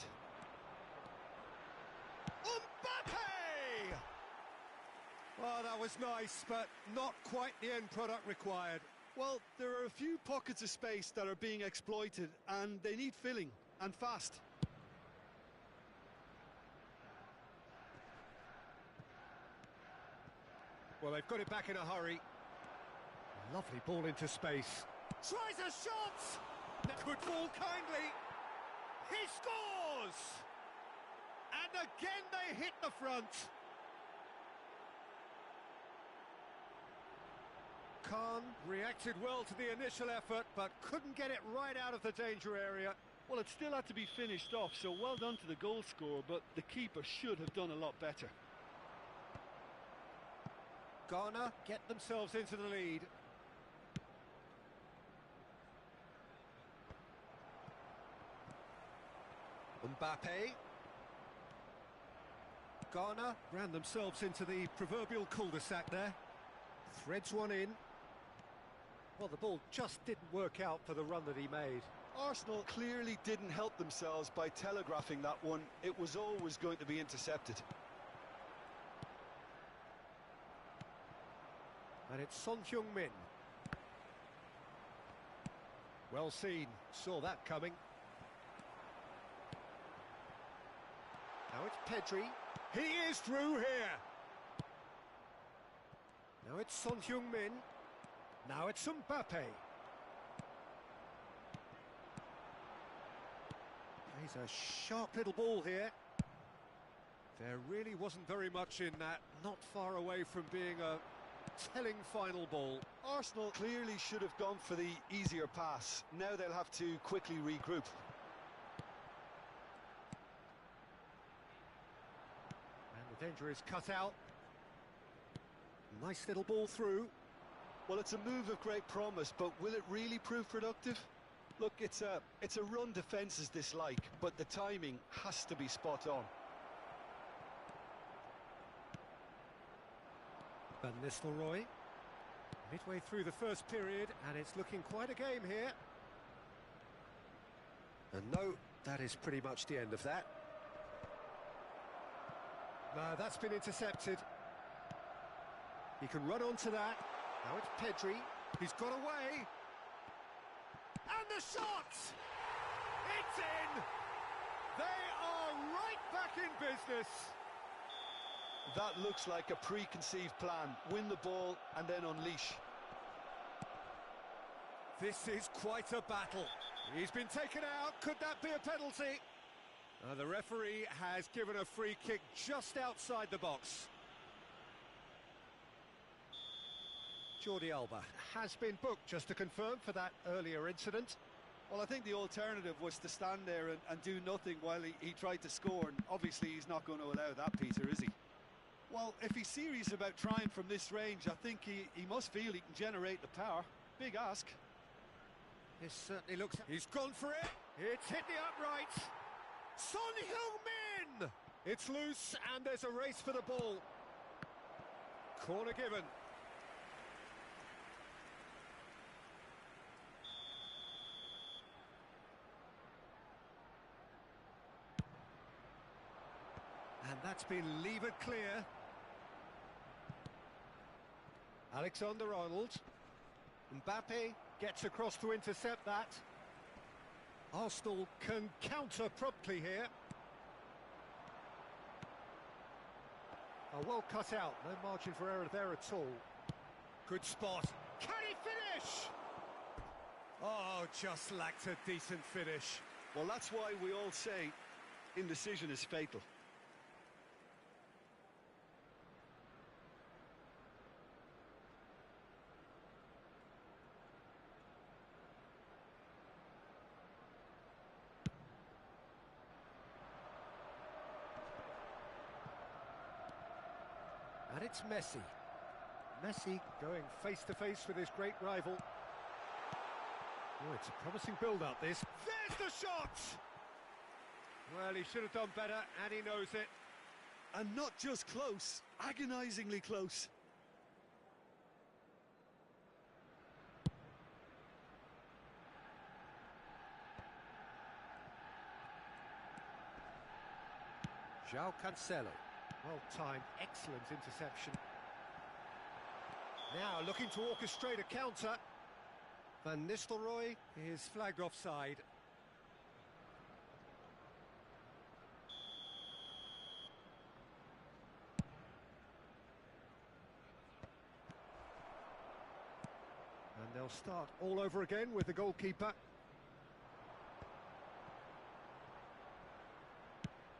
Mbappe! Well, that was nice, but not quite the end product required. Well, there are a few pockets of space that are being exploited, and they need filling, and fast. Well, they've got it back in a hurry. Lovely ball into space. Tries a shot! Good ball kindly. He scores! And again they hit the front. Kahn reacted well to the initial effort, but couldn't get it right out of the danger area. Well, it still had to be finished off, so well done to the goal scorer, but the keeper should have done a lot better. Ghana get themselves into the lead. Mbappe. Ghana ran themselves into the proverbial cul-de-sac there. Threads one in. Well, the ball just didn't work out for the run that he made. Arsenal clearly didn't help themselves by telegraphing that one. It was always going to be intercepted. And it's Son Heung-min. Well seen, saw that coming. Now it's Pedri. He is through here. Now it's Son Heung-min. Now it's Mbappe. He's a sharp little ball here. There really wasn't very much in that. Not far away from being a telling final ball. Arsenal clearly should have gone for the easier pass. Now they'll have to quickly regroup. And the danger is cut out. Nice little ball through. Well, it's a move of great promise, but will it really prove productive? Look, it's a run defence's dislike, but the timing has to be spot on. Van Nistelrooy, midway through the first period, and it's looking quite a game here. And no, that is pretty much the end of that. No, that's been intercepted. He can run onto that. Now it's Pedri. He's got away. And the shot! It's in! They are right back in business. That looks like a preconceived plan. Win the ball and then unleash. This is quite a battle. He's been taken out. Could that be a penalty? The referee has given a free kick just outside the box. Jordi Alba has been booked, just to confirm, for that earlier incident. Well, I think the alternative was to stand there and do nothing while he tried to score, and obviously he's not going to allow that, Peter, is he? Well, if he's serious about trying from this range, I think he must feel he can generate the power. Big ask. This certainly looks... He's gone for it. It's hit the upright. Son Heung-min! It's loose, and there's a race for the ball. Corner given. And that's been levered clear. Alexander-Arnold. Mbappe gets across to intercept that. Arsenal can counter promptly here. Well cut out, no margin for error there at all. Good spot. Can he finish? Oh, just lacked a decent finish. Well, that's why we all say indecision is fatal. And it's Messi. Messi going face-to-face with his great rival. Oh, it's a promising build-up, this. There's the shot! Well, he should have done better, and he knows it. And not just close, agonisingly close. João Cancelo. Well-timed, excellent interception. Now looking to orchestrate a counter. Van Nistelrooy is flagged offside. And they'll start all over again with the goalkeeper.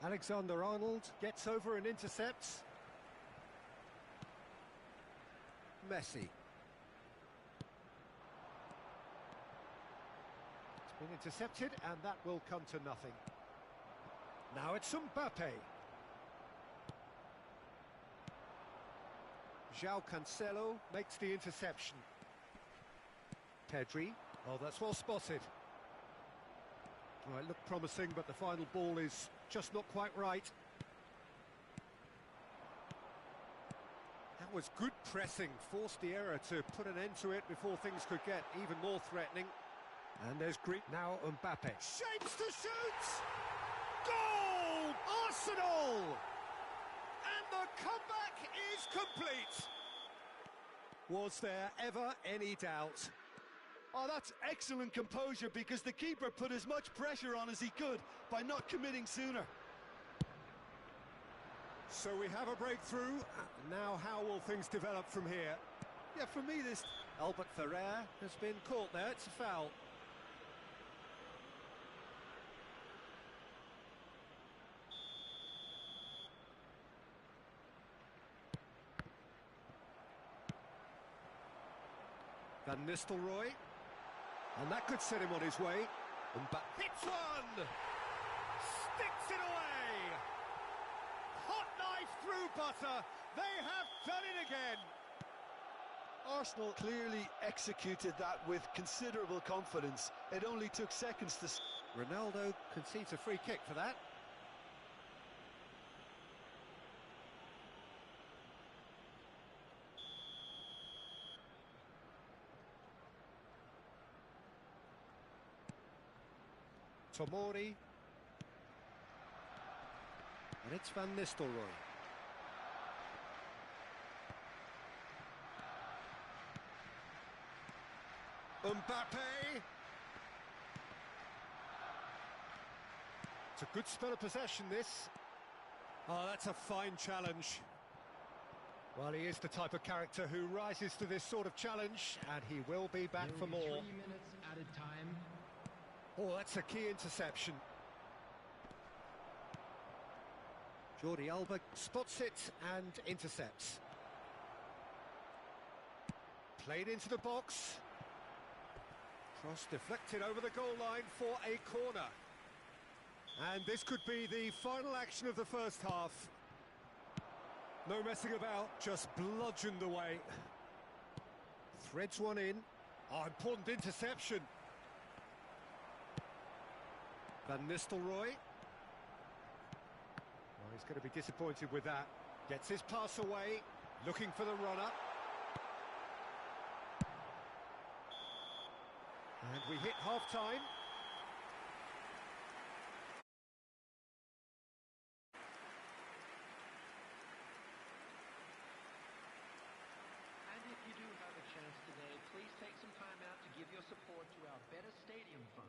Alexander-Arnold gets over and intercepts. Messi. It's been intercepted, and that will come to nothing. Now it's Mbappe. João Cancelo makes the interception. Pedri. Oh, that's well spotted. Well, it looked promising, but the final ball is just not quite right. That was good pressing, forced the error to put an end to it before things could get even more threatening. And there's Greek now, Mbappe. Shapes to shoot! Goal! Arsenal! And the comeback is complete! Was there ever any doubt? Oh, that's excellent composure, because the keeper put as much pressure on as he could by not committing sooner. So we have a breakthrough. Now how will things develop from here? Yeah, for me this... Albert Ferrer has been caught there. It's a foul. Van Nistelrooy. And that could set him on his way. Hits one! Sticks it away! Hot knife through butter. They have done it again. Arsenal clearly executed that with considerable confidence. It only took seconds to... Ronaldo concedes a free kick for that. Tomori. And it's Van Nistelrooy. Mbappe. It's a good spell of possession, this. Oh, that's a fine challenge. Well, he is the type of character who rises to this sort of challenge, and he will be back for more. 3 minutes added time. Oh, that's a key interception. Jordi Alba spots it and intercepts. Played into the box. Cross deflected over the goal line for a corner. And this could be the final action of the first half. No messing about, just bludgeoned away. Threads one in. Oh, important interception. Van Nistelrooy. Well, he's going to be disappointed with that. Gets his pass away, looking for the runner. And we hit half-time. And if you do have a chance today, please take some time out to give your support to our Better Stadium Fund.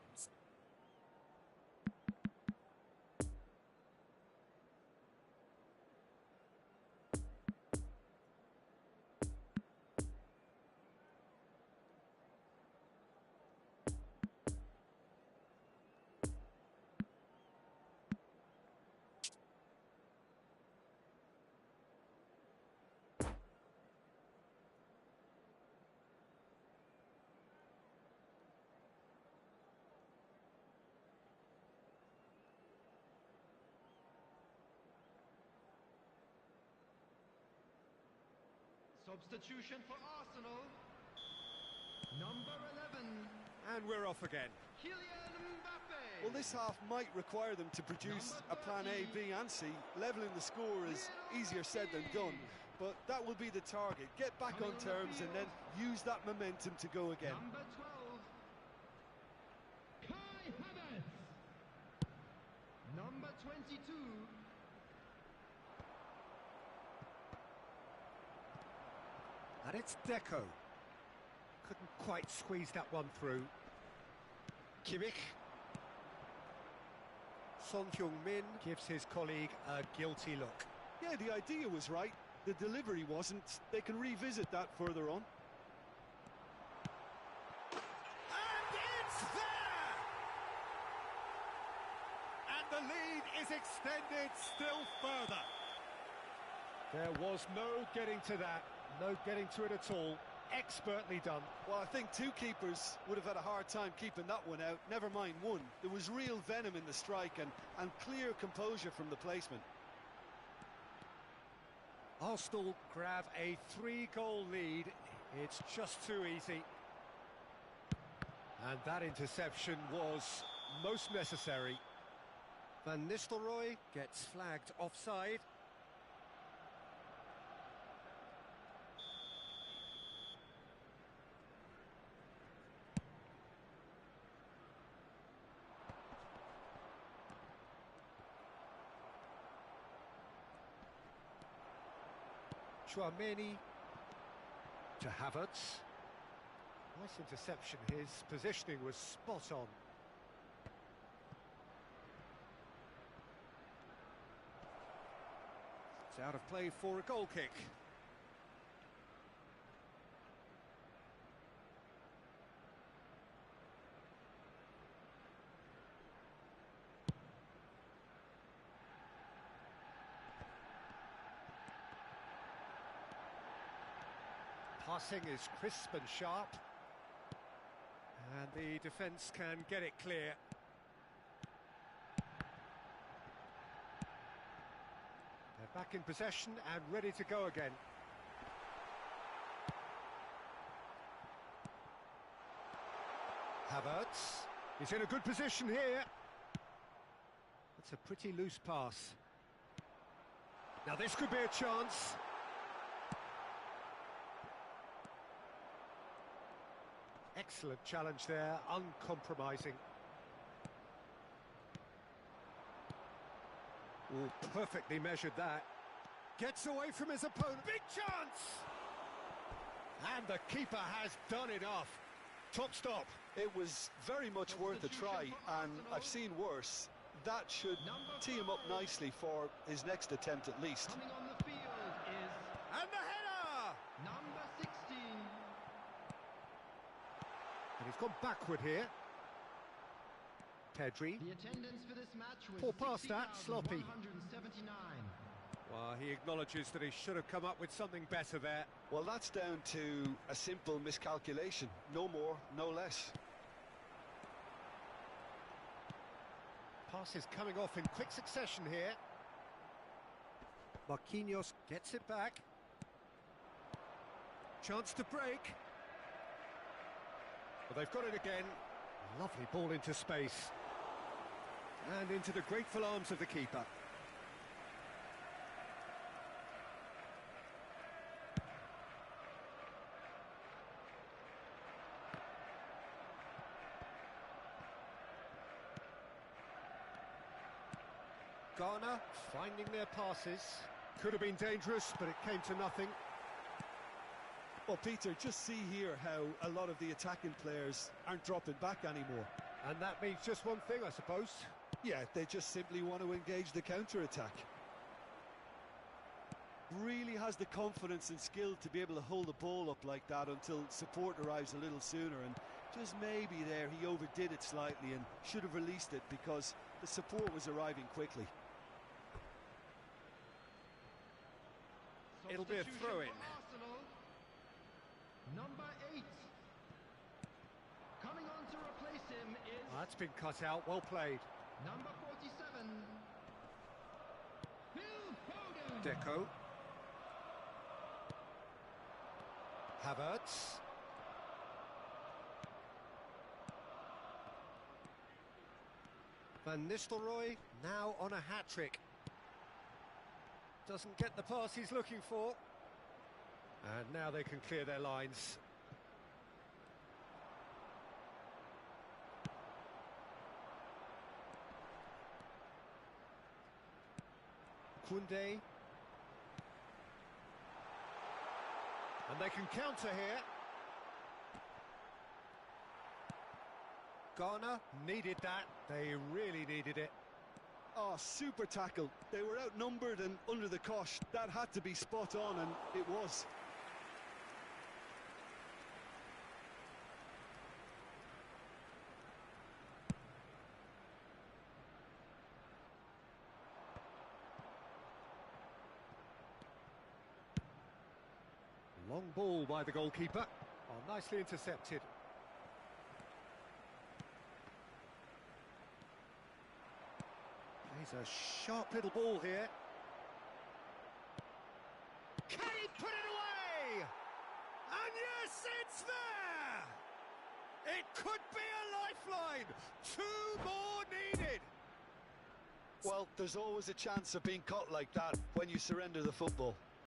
Substitution for Arsenal. Number 11. And we're off again. Kylian Mbappe. Well, this half might require them to produce a plan A, B and C. Levelling the score is easier said than done, but that will be the target. Get back on terms and then use that momentum to go again. Number 12. Kai Havertz. Number 22. And it's Deco. Couldn't quite squeeze that one through. Kimmich. Son Heung-min gives his colleague a guilty look. Yeah, the idea was right. The delivery wasn't. They can revisit that further on. And it's there! And the lead is extended still further. There was no getting to that. No getting to it at all. Expertly done. Well, I think two keepers would have had a hard time keeping that one out. Never mind one. There was real venom in the strike and clear composure from the placement. Arsenal grab a 3-goal lead. It's just too easy. And that interception was most necessary. Van Nistelrooy gets flagged offside. Tchouaméni to Havertz. Nice interception. His positioning was spot on. It's out of play for a goal kick. Passing is crisp and sharp. And the defence can get it clear. They're back in possession and ready to go again. Havertz. He's in a good position here. That's a pretty loose pass. Now this could be a chance. Excellent challenge there, uncompromising. Oh, perfectly measured that. Gets away from his opponent. Big chance! And the keeper has done enough. Top stop. It was very much worth a try, and I've seen worse. That should tee him up nicely for his next attempt at least. Coming on the field is And the header! number 16. And he's gone backward here. Pedri. The attendance for this match was Poor pass that, sloppy. 60,179. Well, he acknowledges that he should have come up with something better there. Well, that's down to a simple miscalculation. No more, no less. Pass is coming off in quick succession here. Marquinhos gets it back. Chance to break. Well, they've got it again. Lovely ball into space. And into the grateful arms of the keeper. Ghana finding their passes. Could have been dangerous, but it came to nothing. Well, Peter, just see here how a lot of the attacking players aren't dropping back anymore. And that means just one thing, I suppose. Yeah, they just simply want to engage the counter-attack. Really has the confidence and skill to be able to hold the ball up like that until support arrives a little sooner, and just maybe there he overdid it slightly and should have released it because the support was arriving quickly. It'll be a throw-in. Number 8. Coming on to replace him is That's been cut out, well played. number 47. Phil Foden. Deco. Havertz. Van Nistelrooy now on a hat-trick. Doesn't get the pass he's looking for. And now they can clear their lines. Koundé. And they can counter here. Ghana needed that. They really needed it. Oh, super tackle. They were outnumbered and under the cosh. That had to be spot on, and it was. Long ball by the goalkeeper. Oh, nicely intercepted. Plays a sharp little ball here. Can he put it away? And yes, it's there! It could be a lifeline. 2 more needed. Well, there's always a chance of being caught like that when you surrender the football.